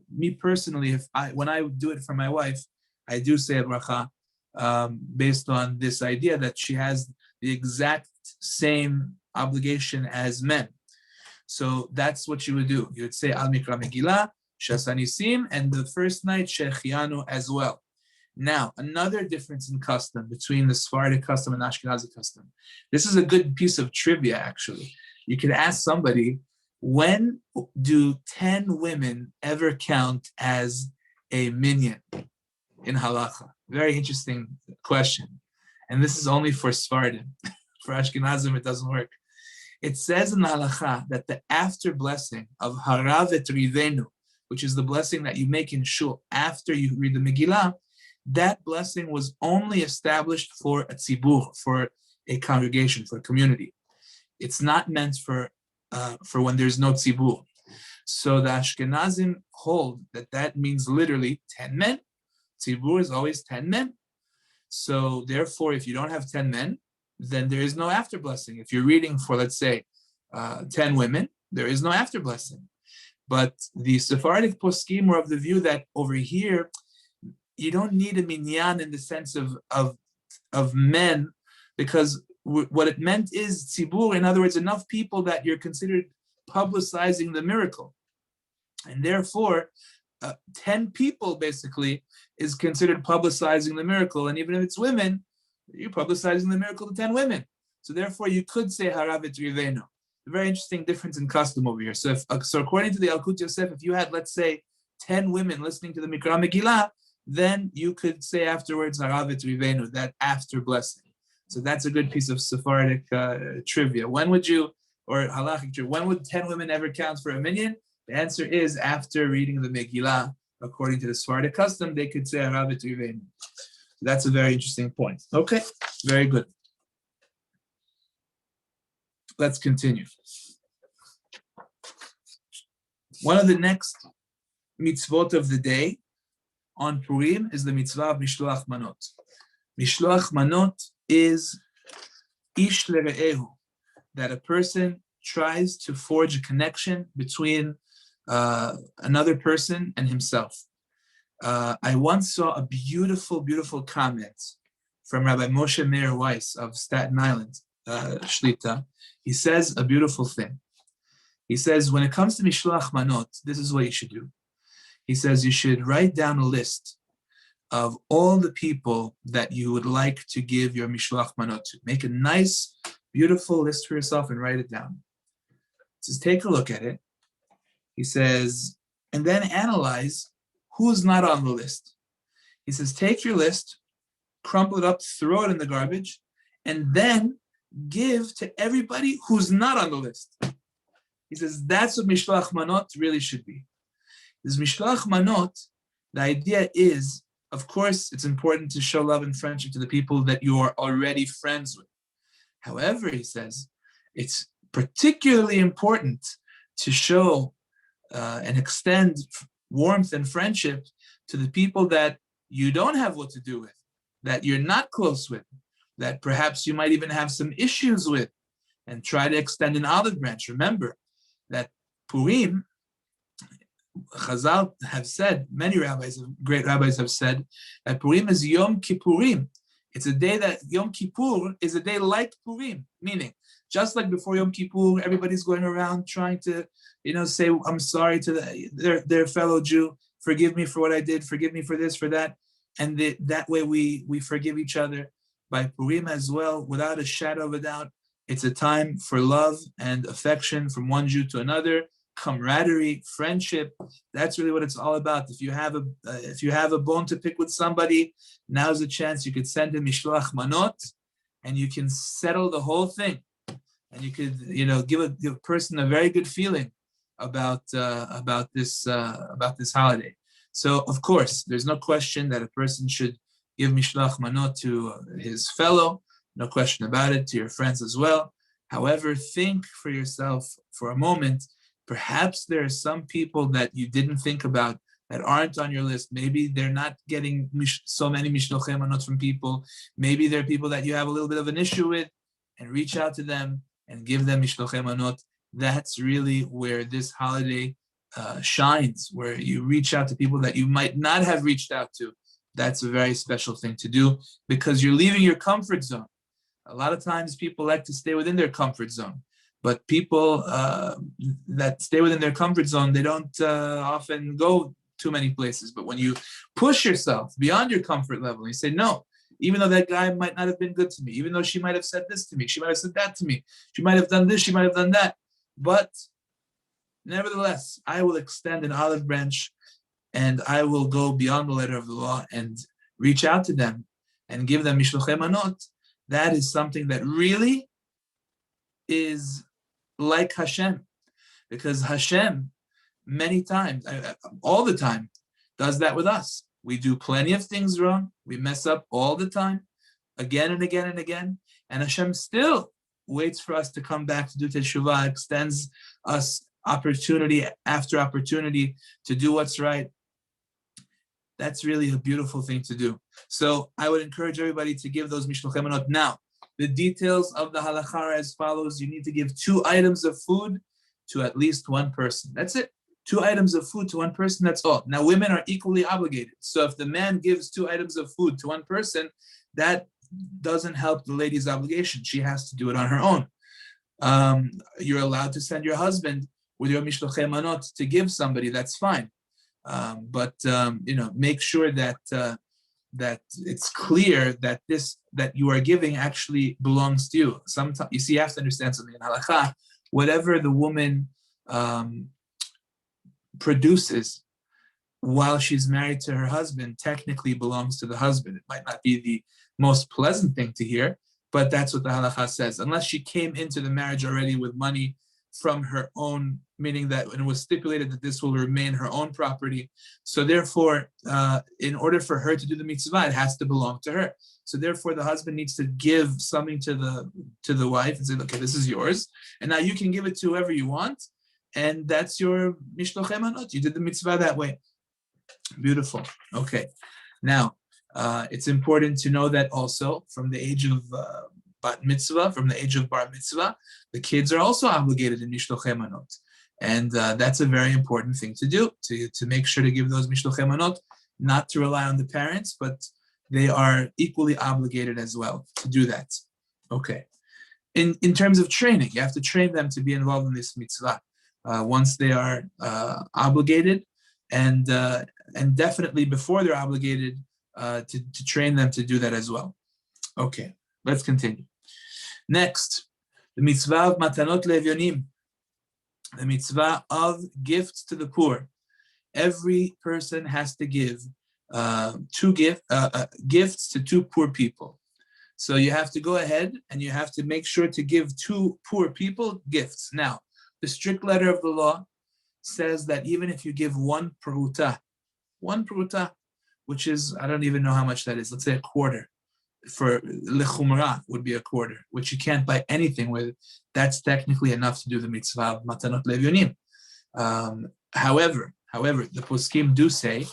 me personally, when I do it for my wife, I do say a bracha based on this idea that she has the exact same obligation as men. So that's what you would do. You would say Al Mikra Megillah, She'asa Nisim, and the first night She'chianu as well. Now, another difference in custom between the Sephardic custom and Ashkenazi custom. This is a good piece of trivia, actually. You could ask somebody, when do 10 women ever count as a minyan in halacha? Very interesting question. And this is only for Sephardim. For Ashkenazim, it doesn't work. It says in the halacha that the after blessing of harav et rivenu, which is the blessing that you make in shul after you read the Megillah, that blessing was only established for a tzibur, for a congregation, for a community. It's not meant for when there's no tzibur. So the Ashkenazim hold that means literally 10 men. Tzibur is always 10 men. So therefore, if you don't have 10 men, then there is no after blessing. If you're reading for, let's say, 10 women, there is no after blessing. But the Sephardic poskim were of the view that over here, you don't need a minyan in the sense of men, because what it meant is tzibur, in other words, enough people that you're considered publicizing the miracle. And therefore, 10 people basically is considered publicizing the miracle. And even if it's women, you're publicizing the miracle to 10 women. So therefore, you could say harav et rivenu. A very interesting difference in custom over here. So according to the Yalkut Yosef, if you had, let's say, 10 women listening to the Mikra Megillah, then you could say afterwards harav et rivenu, that after blessing. So that's a good piece of Sephardic trivia. When would you, or halachic trivia, when would 10 women ever count for a minyan? The answer is after reading the Megillah. According to the Sephardic custom, they could say harav et rivenu. That's a very interesting point. Okay, very good. Let's continue. One of the next mitzvot of the day on Purim is the mitzvah of Mishloach Manot. Mishloach Manot is ish lere'ehu, that a person tries to forge a connection between another person and himself. I once saw a beautiful, beautiful comment from Rabbi Moshe Meir Weiss of Staten Island, Shlita. He says a beautiful thing. He says, when it comes to Mishloach Manot, this is what you should do. He says you should write down a list of all the people that you would like to give your Mishloach Manot to. Make a nice, beautiful list for yourself and write it down. He says, take a look at it. He says, and then analyze who's not on the list. He says, take your list, crumple it up, throw it in the garbage, and then give to everybody who's not on the list. He says, that's what Mishloach Manot really should be. This Mishloach Manot, the idea is, of course, it's important to show love and friendship to the people that you are already friends with. However, he says, it's particularly important to show and extend warmth and friendship to the people that you don't have what to do with, that you're not close with, that perhaps you might even have some issues with, and try to extend an olive branch. Remember that Purim, Chazal have said, many rabbis, great rabbis have said, that Purim is Yom Kippurim. It's a day that Yom Kippur is a day like Purim, meaning just like before Yom Kippur, everybody's going around trying to, say, I'm sorry to their fellow Jew, forgive me for what I did, forgive me for this, for that. And that way we forgive each other. By Purim as well, without a shadow of a doubt, It's a time for love and affection from one Jew to another, camaraderie, friendship. That's really what it's all about. If you have a bone to pick with somebody, now's the chance you could send him mishloach manot, and you can settle the whole thing, and you could give a person a very good feeling about this holiday. So of course, there's no question that a person should give mishloach manot to his fellow. No question about it, to your friends as well. However, think for yourself for a moment. Perhaps there are some people that you didn't think about that aren't on your list. Maybe they're not getting so many mishlochei manot from people. Maybe there are people that you have a little bit of an issue with, and reach out to them and give them mishlochei manot. That's really where this holiday shines, where you reach out to people that you might not have reached out to. That's a very special thing to do, because you're leaving your comfort zone. A lot of times people like to stay within their comfort zone, but people that stay within their comfort zone, they don't often go too many places. But when you push yourself beyond your comfort level, you say, no, even though that guy might not have been good to me, even though she might have said this to me, she might have said that to me, she might have done this, she might have done that, but nevertheless, I will extend an olive branch and I will go beyond the letter of the law and reach out to them and give them mishlochei manot. That is something that really is like Hashem, because Hashem many times, all the time, does that with us. We do plenty of things wrong. We mess up all the time, again and again and again. And Hashem still waits for us to come back to do teshuvah, extends us opportunity after opportunity to do what's right. That's really a beautiful thing to do. So I would encourage everybody to give those mishlochei manot. Now, the details of the halakha are as follows. You need to give 2 items of food to at least one person. That's it. 2 items of food to one person, that's all. Now, women are equally obligated. So if the man gives 2 items of food to one person, that doesn't help the lady's obligation. She has to do it on her own. You're allowed to send your husband with your mishlochei manot to give somebody, that's fine. But make sure that it's clear that that you are giving actually belongs to you. Sometimes you have to understand something in halakha. Whatever the woman produces while she's married to her husband technically belongs to the husband. It might not be the most pleasant thing to hear, but that's what the halakha says. Unless she came into the marriage already with money from her own, meaning that it was stipulated that this will remain her own property. So therefore, in order for her to do the mitzvah, it has to belong to her. So therefore, the husband needs to give something to the wife and say, okay, this is yours. And now you can give it to whoever you want. And that's your mishlochei manot. You did the mitzvah that way. Beautiful. Okay. Now, it's important to know that also from the age of bat mitzvah, from the age of bar mitzvah, the kids are also obligated in mishlochei manot. And that's a very important thing to do, to make sure to give those mishlochei manot, not to rely on the parents, but they are equally obligated as well to do that. Okay. In terms of training, you have to train them to be involved in this mitzvah once they are obligated, and definitely before they're obligated, to train them to do that as well. Okay, let's continue. Next, the mitzvah of matanot levyonim, the mitzvah of gifts to the poor. Every person has to give gifts to 2 poor people. So you have to go ahead and you have to make sure to give 2 poor people gifts. Now, the strict letter of the law says that even if you give 1 pruta, which is, I don't even know how much that is, let's say a quarter, for lechumra would be a quarter, which you can't buy anything with, that's technically enough to do the mitzvah of matanot levyonim. However, the poskim do say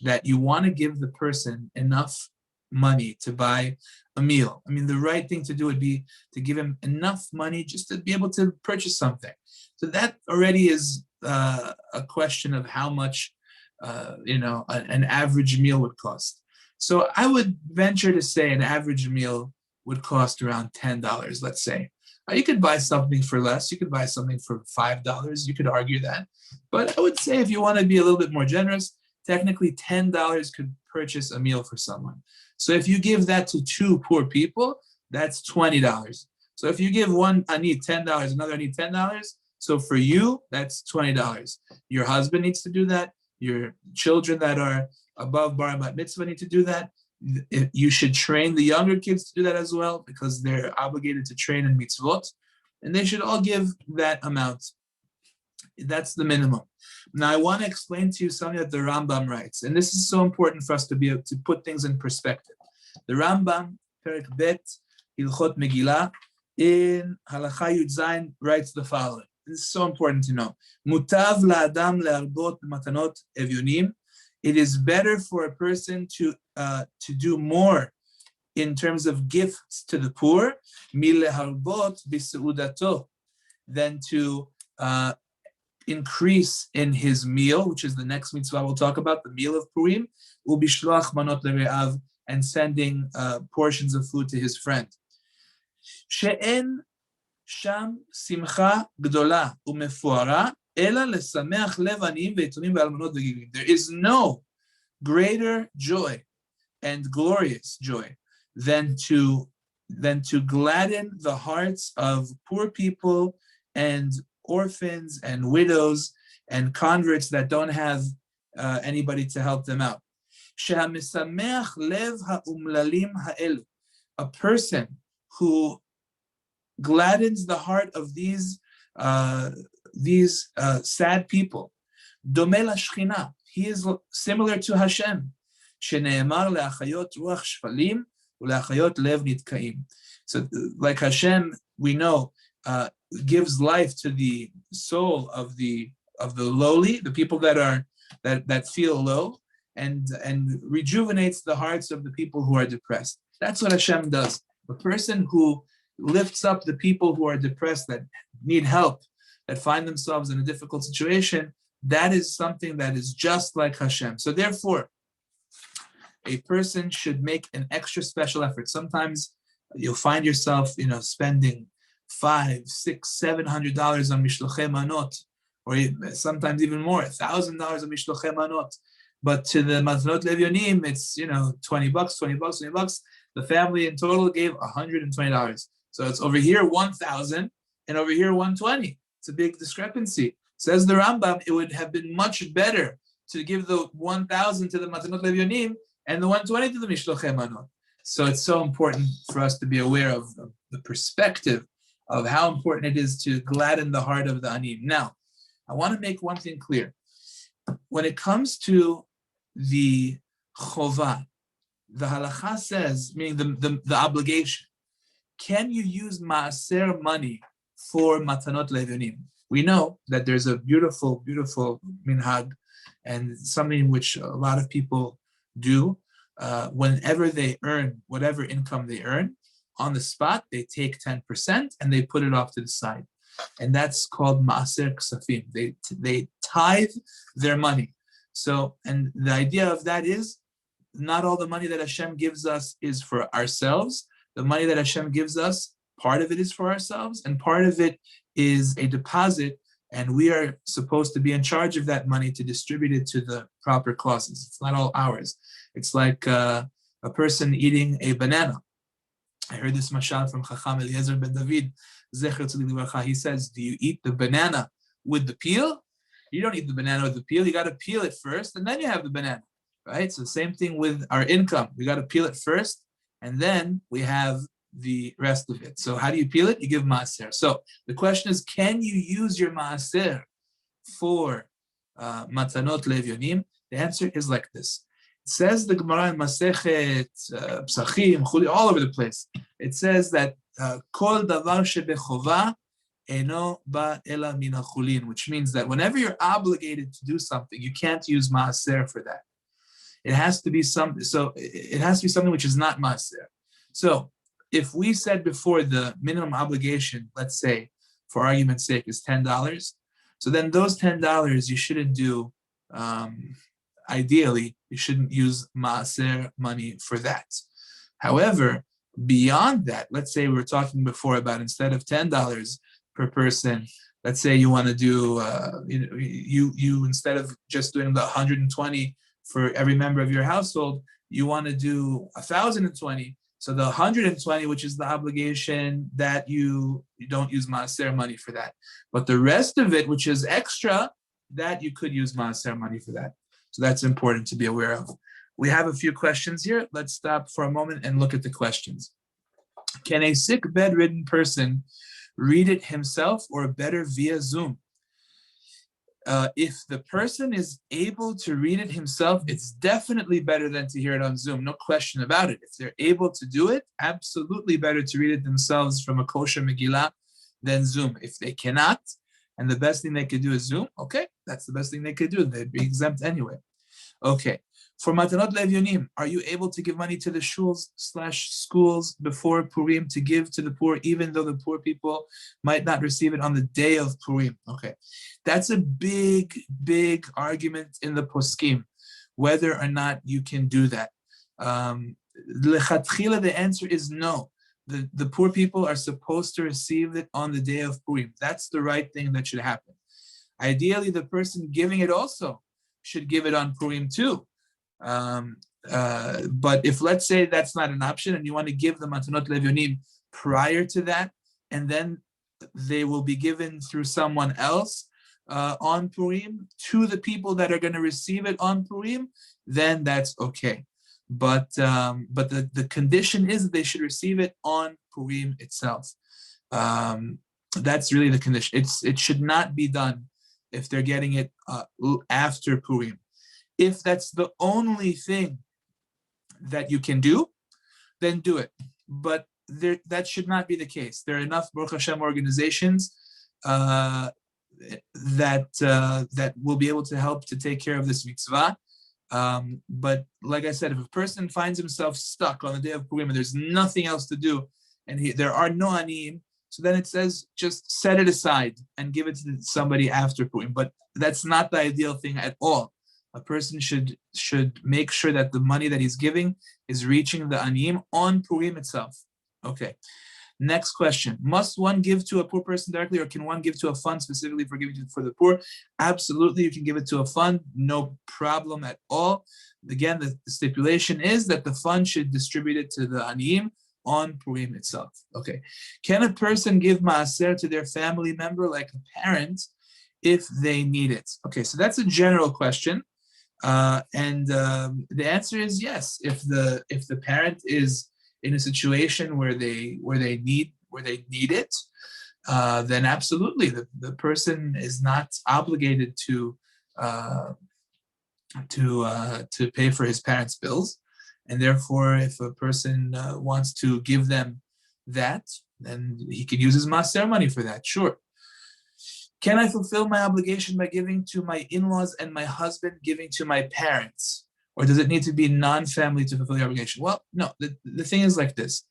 that you want to give the person enough money to buy a meal. I mean, the right thing to do would be to give him enough money just to be able to purchase something. So that already is a question of how much an average meal would cost. So I would venture to say an average meal would cost around $10, let's say. You could buy something for less. You could buy something for $5. You could argue that. But I would say if you want to be a little bit more generous, technically $10 could purchase a meal for someone. So if you give that to 2 poor people, that's $20. So if you give one ani $10, another ani $10, so for you, that's $20. Your husband needs to do that. Your children that are above bar bat mitzvah need to do that. You should train the younger kids to do that as well, because they're obligated to train in mitzvot, and they should all give that amount. That's the minimum. Now I want to explain to you something that the Rambam writes, and this is so important for us to be able to put things in perspective. The Rambam, Perek Bet, Halichot Megillah, in Halacha Yud Zayin writes the following. This is so important to know. Mutav la'adam le'arbot matanot evyonim. It is better for a person to do more in terms of gifts to the poor, mileharbot b'seudato, than to increase in his meal, which is the next mitzvah we'll talk about, the meal of Purim, ubishloach manot lere'av, and sending portions of food to his friend. She'en sham simcha gdola umefuara ela lesameach lev aniyim ve'etumim ve'almanot ve'gilim. There is no greater joy and glorious joy than to gladden the hearts of poor people and orphans and widows and converts that don't have anybody to help them out. She'hamisameach lev ha'umlalim ha'elu. A person who gladdens the heart of these sad people. Domeh lashchina. He is similar to Hashem. Shene'emar le'achayot ruach shfalim u'le'achayot lev nitkaim. So, like Hashem, we know, gives life to the soul of the lowly, the people that feel low, and rejuvenates the hearts of the people who are depressed. That's what Hashem does. The person who lifts up the people who are depressed, that need help, that find themselves in a difficult situation, that is something that is just like Hashem. So therefore, a person should make an extra special effort. Sometimes you'll find yourself, spending $500, $600, $700 on mishlochei manot, or sometimes even more, $1,000 on mishlochei manot. But to the matanot levyonim, it's $20, $20. The family in total gave $120. So it's over here 1,000 and over here 120. It's a big discrepancy. Says the Rambam, it would have been much better to give the 1,000 to the matanot levyonim and the 120 to the mishlochei manot. So it's so important for us to be aware of the perspective of how important it is to gladden the heart of the ani. Now, I want to make one thing clear. When it comes to the chova, the halacha says, meaning the obligation, can you use maaser money for matanot levyonim? We know that there's a beautiful, beautiful minhag, and something which a lot of people do. Whenever they earn whatever income they earn, on the spot, they take 10% and they put it off to the side. And that's called maaser ksafim. They tithe their money. So, and the idea of that is, not all the money that Hashem gives us is for ourselves. The money that Hashem gives us, part of it is for ourselves, and part of it is a deposit, and we are supposed to be in charge of that money to distribute it to the proper causes. It's not all ours. It's like a person eating a banana. I heard this mashal from Chacham Eliezer ben David, Zecher Tzedek Livracha. He says, do you eat the banana with the peel? You don't eat the banana with the peel. You got to peel it first, and then you have the banana, right? So same thing with our income. We got to peel it first, and then we have the rest of it. So how do you peel it? You give maaser. So the question is, can you use your maaser for matanot levyonim? The answer is like this. It says the Gemara in Masechet Psachim, all over the place. It says that kol davar shebechova eno ba ela min hachulin, which means that whenever you're obligated to do something, you can't use maaser for that. It has to be something. So it has to be something which is not maaser. So if we said before the minimum obligation, let's say, for argument's sake, is $10, so then those $10 you shouldn't do. Ideally, you shouldn't use maaser money for that. However, beyond that, let's say we were talking before about instead of $10 per person, let's say you want to do, you instead of just doing the 120 for every member of your household, you want to do 1,020. So the 120, which is the obligation, that you don't use maaser money for that. But the rest of it, which is extra, that you could use maaser money for that. So that's important to be aware of. We have a few questions here. Let's stop for a moment and look at the questions. Can a sick, bedridden person read it himself or better via Zoom? If the person is able to read it himself, it's definitely better than to hear it on Zoom. No question about it. If they're able to do it, absolutely better to read it themselves from a kosher Megillah than Zoom. If they cannot, and the best thing they could do is Zoom, okay, that's the best thing they could do. They'd be exempt anyway. Okay. For Matanot Levionim, are you able to give money to the shuls/schools before Purim to give to the poor, even though the poor people might not receive it on the day of Purim? Okay, that's a big, big argument in the poskim, whether or not you can do that. Lechatchila, the answer is no. The poor people are supposed to receive it on the day of Purim. That's the right thing that should happen. Ideally, the person giving it also should give it on Purim too. But if, let's say, that's not an option and you want to give the Matanot Levionim prior to that, and then they will be given through someone else on Purim to the people that are going to receive it on Purim, then that's okay. But the condition is that they should receive it on Purim itself. That's really the condition. It should not be done if they're getting it after Purim. If that's the only thing that you can do, then do it. But that should not be the case. There are enough Baruch Hashem organizations that will be able to help to take care of this mitzvah. But like I said, if a person finds himself stuck on the day of Purim and there's nothing else to do, and there are no aniyim, so then it says just set it aside and give it to somebody after Purim. But that's not the ideal thing at all. A person should make sure that the money that he's giving is reaching the aniyim on Purim itself. Okay. Next question. Must one give to a poor person directly, or can one give to a fund specifically for giving for the poor? Absolutely, you can give it to a fund, no problem at all. Again, the stipulation is that the fund should distribute it to the aniyim on Purim itself. Okay. Can a person give maaser to their family member, like a parent, if they need it? Okay, so that's a general question. And the answer is yes. If the parent is in a situation where they need it, then absolutely the person is not obligated to pay for his parents' bills, and therefore, if a person wants to give them that, then he can use his maaser money for that. Sure. Can I fulfill my obligation by giving to my in-laws and my husband giving to my parents? Or does it need to be non-family to fulfill the obligation? Well, no, the thing is like this.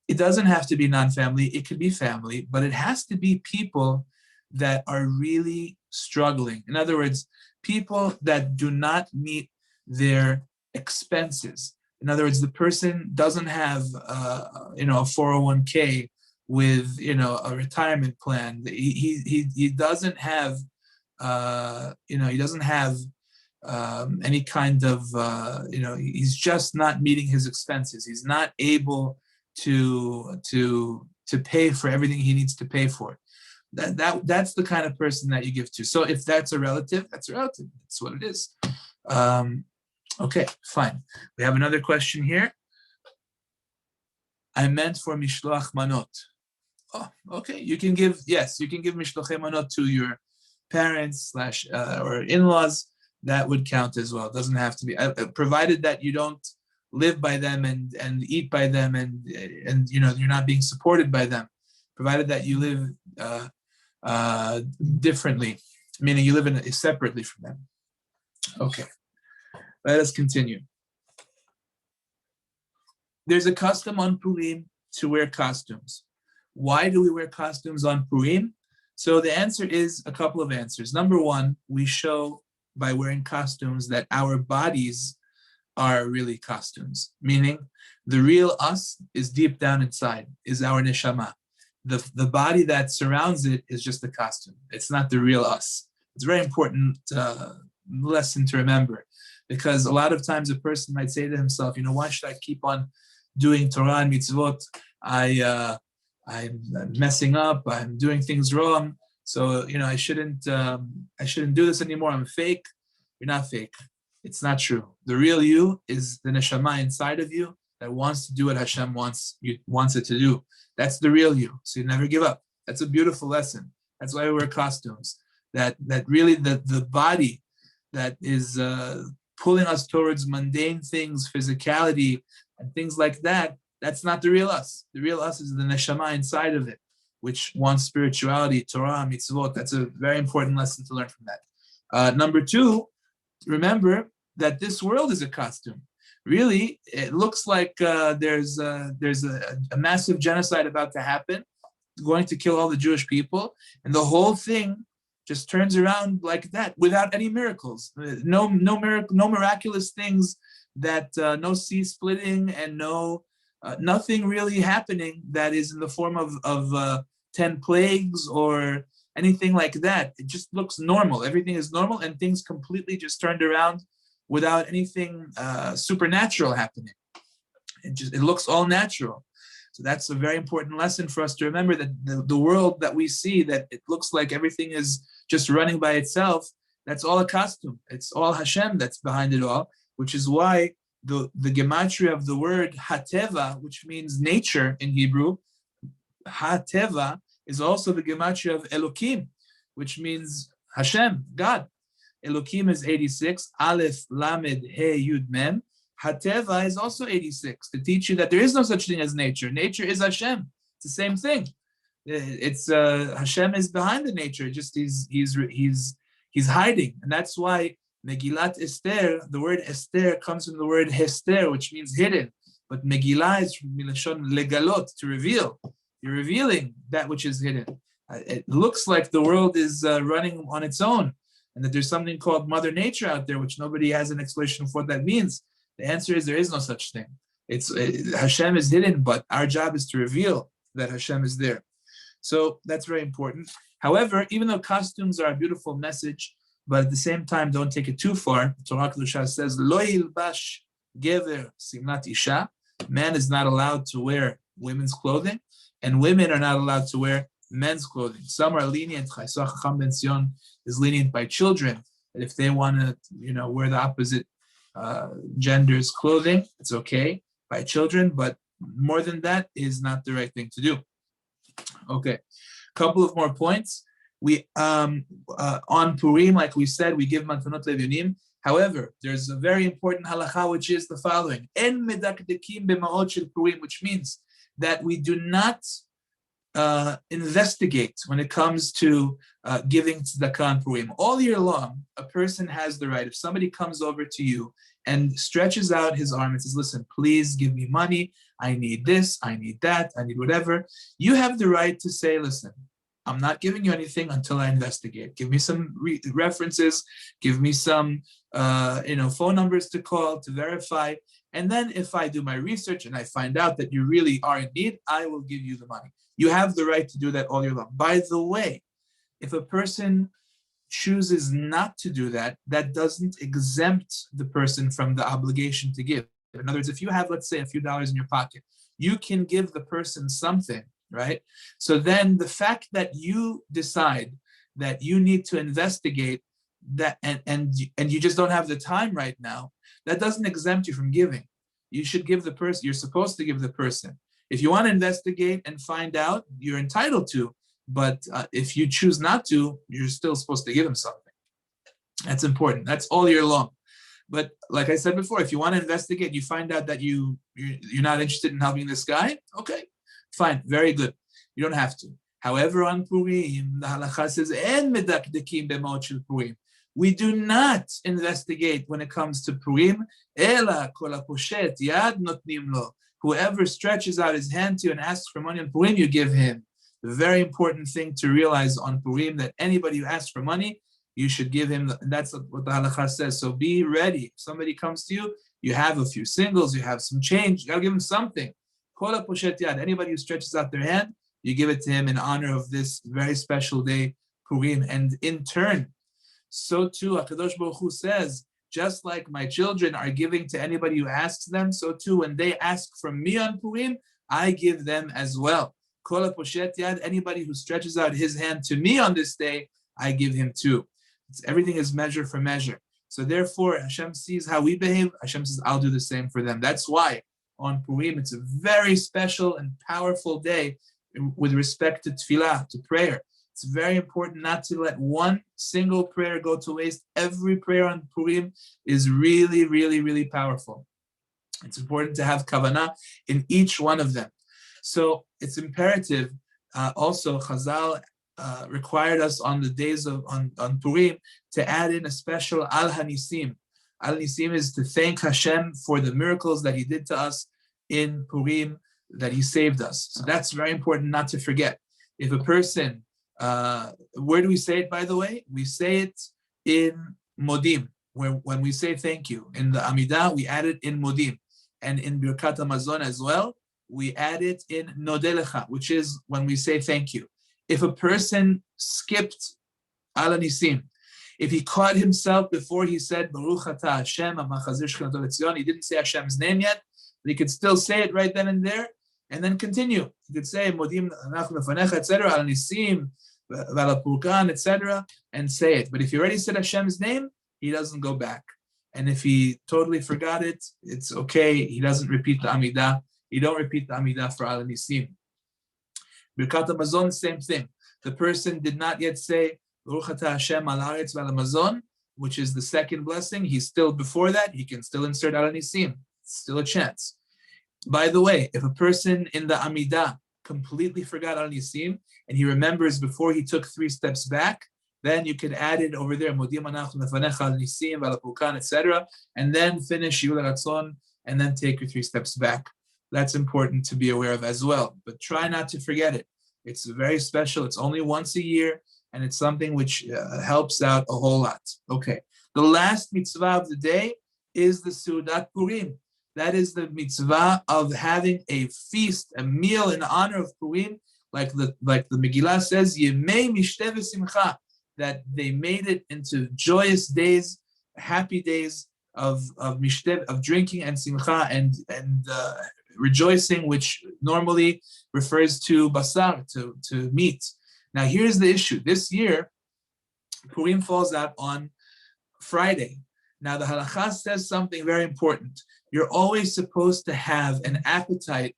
It doesn't have to be non-family. It could be family, but it has to be people that are really struggling. In other words, people that do not meet their expenses. In other words, the person doesn't have a 401k with a retirement plan. He doesn't have any kind of he's just not meeting his expenses. He's not able to pay for everything he needs to pay for. That's the kind of person that you give to. So if that's a relative, that's a relative. That's what it is. Okay, fine. We have another question here. I meant for mishloach manot. Oh, okay. You can give mishlochei manot to your parents or in-laws. That would count as well. It doesn't have to be, provided that you don't live by them and eat by them and you're not being supported by them. Provided that you live differently, meaning you live separately from them. Okay, let us continue. There's a custom on Purim to wear costumes. Why do we wear costumes on Purim? So the answer is a couple of answers. Number one, we show by wearing costumes that our bodies are really costumes, meaning the real us is deep down inside, is our neshama. The body that surrounds it is just a costume. It's not the real us. It's a very important lesson to remember, because a lot of times a person might say to himself, why should I keep on doing Torah and mitzvot, I'm messing up, I'm doing things wrong, so I shouldn't do this anymore. I'm fake. You're not fake. It's not true. The real you is the neshama inside of you that wants to do what Hashem wants it to do. That's the real you. So you never give up. That's a beautiful lesson. That's why we wear costumes. That really the body that is pulling us towards mundane things, physicality, and things like that, that's not the real us. The real us is the neshama inside of it, which wants spirituality, Torah, mitzvot. That's a very important lesson to learn from that. Number two, remember that this world is a costume. Really, it looks like there's a massive genocide about to happen, going to kill all the Jewish people, and the whole thing just turns around like that without any miracles. No miraculous things, that no sea splitting and nothing really happening that is in the form of 10 plagues or anything like that. It just looks normal. Everything is normal, and things completely just turned around without anything supernatural happening. It looks all natural. So that's a very important lesson for us to remember, that the world that we see, that it looks like everything is just running by itself, that's all a costume. It's all Hashem that's behind it all, which is why the gematria of the word hateva, which means nature in Hebrew, hateva, is also the gematria of Elokim, which means Hashem, God. Elokim is 86, Aleph, Lamed, He, Yud, Mem. Hateva is also 86, to teach you that there is no such thing as nature. Nature is Hashem. It's the same thing. It's Hashem is behind the nature. Just he's hiding, and that's why Megillat Esther, the word Esther comes from the word Hester, which means hidden. But Megillah is from Milashon legalot, to reveal. You're revealing that which is hidden. It looks like the world is running on its own, and that there's something called Mother Nature out there, which nobody has an explanation of what that means. The answer is there is no such thing. Hashem is hidden, but our job is to reveal that Hashem is there. So that's very important. However, even though costumes are a beautiful message, but at the same time, don't take it too far. Torah Kedusha says, Lo yilbash gever simlat isha. Man is not allowed to wear women's clothing, and women are not allowed to wear men's clothing. Some are lenient. Chayso Chacham Ben Zion is lenient by children, that if they want to, wear the opposite gender's clothing, it's okay by children, but more than that is not the right thing to do. Okay, couple of more points. We on Purim, like we said, we give Matanot Levinim. However, there's a very important halacha, which is the following: En medakdekim b'ma'ot shel Purim, which means that we do not investigate when it comes to giving tzedakah on Purim. All year long, a person has the right, if somebody comes over to you and stretches out his arm and says, listen, please give me money, I need this, I need that, I need whatever, you have the right to say, listen, I'm not giving you anything until I investigate. Give me some references, give me some phone numbers to call to verify, and then if I do my research and I find out that you really are in need, I will give you the money. You have the right to do that all year long. By the way, if a person chooses not to do that, that doesn't exempt the person from the obligation to give. In other words, if you have, let's say, a few dollars in your pocket, you can give the person something, right? So then the fact that you decide that you need to investigate that and you just don't have the time right now, that doesn't exempt you from giving. You should give the person, you're supposed to give the person. If you want to investigate and find out, you're entitled to. But if you choose not to, you're still supposed to give them something. That's important. That's all year long. But like I said before, if you want to investigate, you find out that you're not interested in helping this guy, okay, fine, very good. You don't have to. However, on Purim, the halacha says, En medakdekim b'ma'ot shel Purim. We do not investigate when it comes to Purim. Ela kol haposhet yad notnim lo. Whoever stretches out his hand to you and asks for money on Purim, you give him. The very important thing to realize on Purim, that anybody who asks for money, you should give him. That's what the halacha says. So be ready. If somebody comes to you, you have a few singles, you have some change, you got to give him something. Kol haposhet yad. Anybody who stretches out their hand, you give it to him in honor of this very special day, Purim. And in turn, so too, HaKadosh Baruch Hu says, just like my children are giving to anybody who asks them, so too when they ask from me on Purim, I give them as well. Kol poshet yad, anybody who stretches out his hand to me on this day, I give him too. Everything is measure for measure. So therefore, Hashem sees how we behave. Hashem says, I'll do the same for them. That's why on Purim, it's a very special and powerful day with respect to tefillah, to prayer. It's very important not to let one single prayer go to waste. Every prayer on Purim is really, really, really powerful. It's important to have kavanah in each one of them. So it's imperative. Also, Chazal required us on the days of on Purim to add in a special al hanisim. Al hanisim is to thank Hashem for the miracles that He did to us in Purim, that He saved us. So that's very important not to forget. If a person, where do we say it, by the way? We say it in Modim, when we say thank you. In the Amidah, we add it in Modim. And in Birkat HaMazon as well, we add it in Nodelecha, which is when we say thank you. If a person skipped Al Nisim, if he caught himself before he said Baruch Ata Hashem Amachazir Shechinato L'Tzion, he didn't say Hashem's name yet, but he could still say it right then and there, and then continue. He could say Modim Anachnu Lefanecha, etc., Al Nisim, Val Purkan, etc., and say it. But if he already said Hashem's name, he doesn't go back. And if he totally forgot it, it's okay. He doesn't repeat the Amidah. You don't repeat the Amidah for Al Nisim. Birkat HaMazon, same thing. The person did not yet say Baruch Ata Hashem al Haaretz v'al Hamazon, which is the second blessing. He's still before that. He can still insert Al Nisim. Still a chance. By the way, if a person in the Amidah completely forgot Al Nisim and he remembers before he took 3 steps back, then you could add it over there, Modim Anachnu Lefanecha Al Nisim v'al Purkan, etc., and then finish Yul Ratzon and then take your 3 steps back. That's important to be aware of as well. But try not to forget it. It's very special. It's only once a year, and it's something which helps out a whole lot. Okay. The last mitzvah of the day is the Seudat Purim. That is the mitzvah of having a feast, a meal in honor of Purim, like the Megillah says, Yemei Mishteh v'Simcha, that they made it into joyous days, happy days of mishteh, of drinking and simcha and rejoicing, which normally refers to basar, to meat. Now here's the issue. This year, Purim falls out on Friday. Now the halakha says something very important. You're always supposed to have an appetite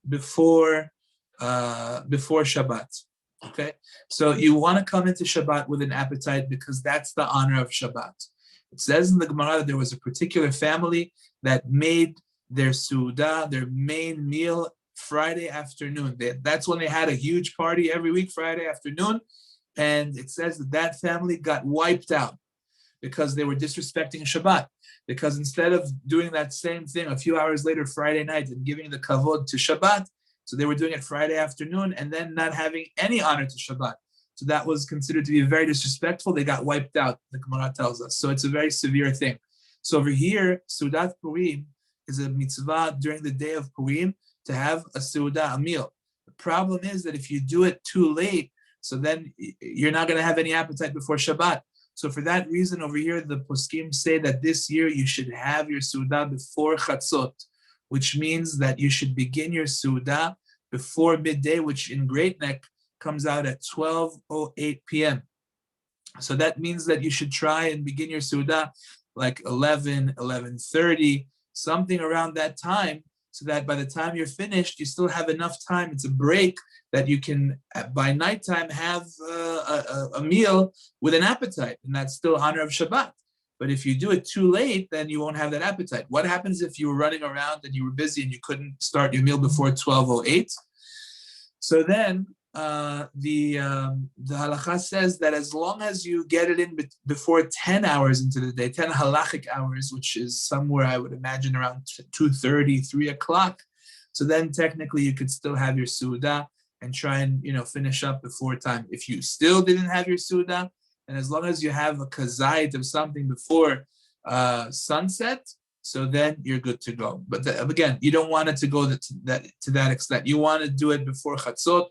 before Shabbat. Okay, so you want to come into Shabbat with an appetite because that's the honor of Shabbat. It says in the Gemara that there was a particular family that made their Suda, their main meal, Friday afternoon. That's when they had a huge party every week, Friday afternoon. And it says that family got wiped out because they were disrespecting Shabbat. Because instead of doing that same thing a few hours later, Friday night, and giving the kavod to Shabbat, so they were doing it Friday afternoon and then not having any honor to Shabbat. So that was considered to be very disrespectful. They got wiped out, the Gemara tells us. So it's a very severe thing. So over here, Seudat Purim is a mitzvah during the day of Purim to have a Seudah, a meal. The problem is that if you do it too late, so then you're not going to have any appetite before Shabbat. So for that reason over here, the poskim say that this year you should have your Seudah before Chatzot, which means that you should begin your Seudah before midday, which in Great Neck comes out at 12:08 p.m. So that means that you should try and begin your Seudah like 11, 11:30, something around that time, so that by the time you're finished, you still have enough time. It's a break that you can, by nighttime, have a meal with an appetite, and that's still honor of Shabbat. But if you do it too late, then you won't have that appetite. What happens if you were running around and you were busy and you couldn't start your meal before 12:08? So then the halakha says that as long as you get it in before 10 hours into the day, 10 halachic hours, which is somewhere I would imagine around 2:30, 3 o'clock, so then technically you could still have your Seudah and try and finish up before time. If you still didn't have your Seudah, and as long as you have a kazait of something before sunset, so then you're good to go. But again, you don't want it to go to that extent. You want to do it before Chatzot.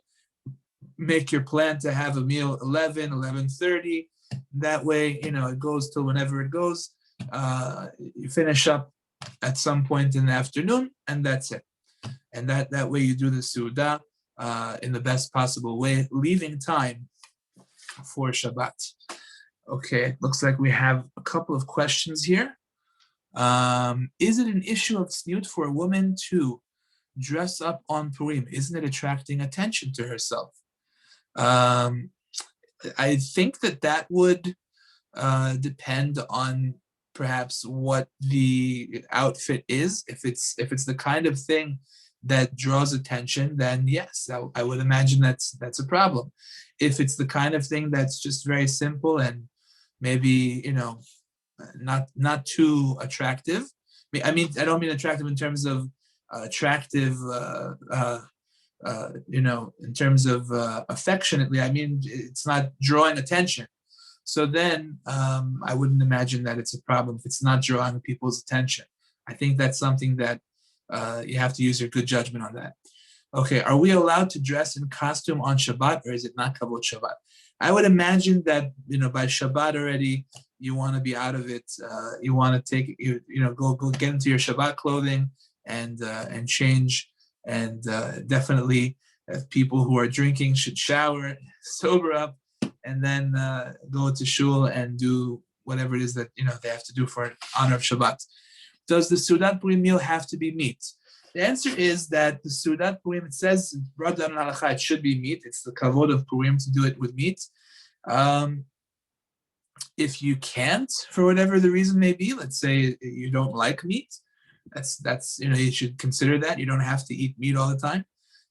Make your plan to have a meal 11, 11:30. That way, it goes till whenever it goes. you finish up at some point in the afternoon, and that's it. And that way you do the Suda in the best possible way, leaving time for Shabbat. Okay, looks like we have a couple of questions here. Is it an issue of tzniut for a woman to dress up on Purim? Isn't it attracting attention to herself? I think that would depend on perhaps what the outfit is. If it's the kind of thing that draws attention, then yes, I would imagine that's a problem. If it's the kind of thing that's just very simple and maybe not too attractive. I mean, I don't mean attractive in terms of attractive, in terms of affectionately. I mean, it's not drawing attention. So then I wouldn't imagine that it's a problem if it's not drawing people's attention. I think that's something that you have to use your good judgment on that. Okay, are we allowed to dress in costume on Shabbat, or is it not Kavod Shabbat? I would imagine that by Shabbat already you want to be out of it. You want to take go get into your Shabbat clothing and change. And definitely, people who are drinking should shower, sober up, and then go to shul and do whatever it is that they have to do for honor of Shabbat. Does the Sudanpuri meal have to be meat? The answer is that the Sudanpuri, it says brought down in Halacha, it should be meat. It's the kavod of Purim to do it with meat. If you can't, for whatever the reason may be, let's say you don't like meat, that's you should consider that. You don't have to eat meat all the time.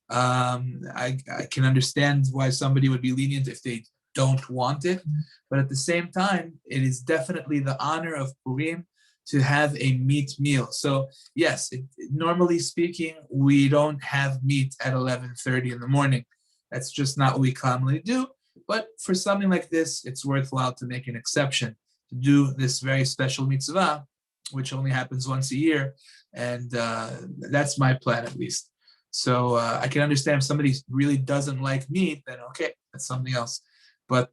I can understand why somebody would be lenient if they don't want it, but at the same time, it is definitely the honor of Purim to have a meat meal. So yes, normally speaking, we don't have meat at 11:30 in the morning. That's just not what we commonly do. But for something like this, it's worthwhile to make an exception, to do this very special mitzvah, which only happens once a year. And that's my plan, at least. So I can understand if somebody really doesn't like meat, then okay, that's something else. But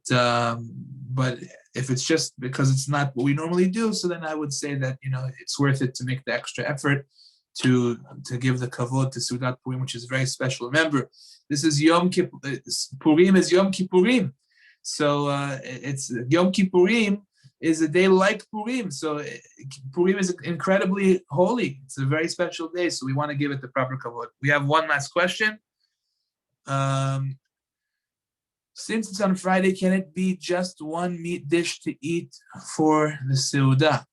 if it's just because it's not what we normally do, so then I would say that it's worth it to make the extra effort to give the kavod to Sudat Purim, which is very special. Remember, this is Yom Kippur. Purim is Yom Kippurim, so it's Yom Kippurim is a day like Purim. So Purim is incredibly holy. It's a very special day, so we want to give it the proper kavod. We have one last question. Since it's on Friday, can it be just one meat dish to eat for the Seudah?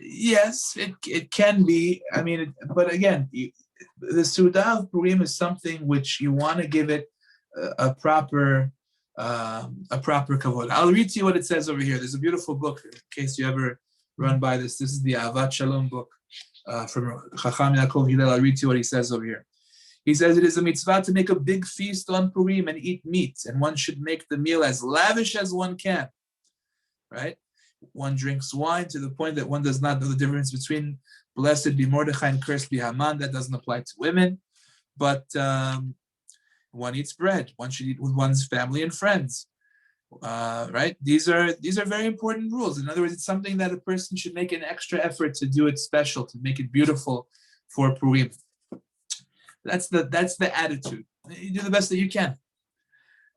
Yes, it can be. I mean, but again, the Seudah of Purim is something which you want to give it a proper kavod. I'll read to you what it says over here. There's a beautiful book, in case you ever run by this. This is the Avat Shalom book from Chacham Yaakov Hillel. I'll read to you what he says over here. He says it is a mitzvah to make a big feast on Purim and eat meat, and one should make the meal as lavish as one can, right? One drinks wine to the point that one does not know the difference between blessed be Mordechai and cursed be Haman. That doesn't apply to women. But one eats bread. One should eat with one's family and friends, right? These are very important rules. In other words, it's something that a person should make an extra effort to do it special, to make it beautiful for Purim. That's the attitude. You do the best that you can.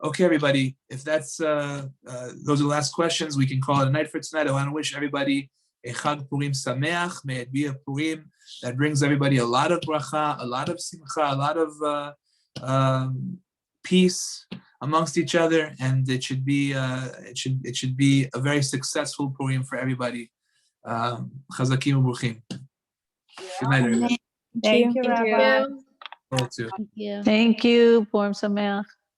Okay, everybody. If that's those are the last questions, we can call it a night for tonight. I want to wish everybody a Chag Purim Sameach. May it be a Purim that brings everybody a lot of bracha, a lot of simcha, a lot of peace amongst each other, and it should be a very successful Purim for everybody. Chazakim u'bruchim. Good night, everybody. Thank you, Rabbi. Thank you. Thank you. Thank you, Purim Sameach.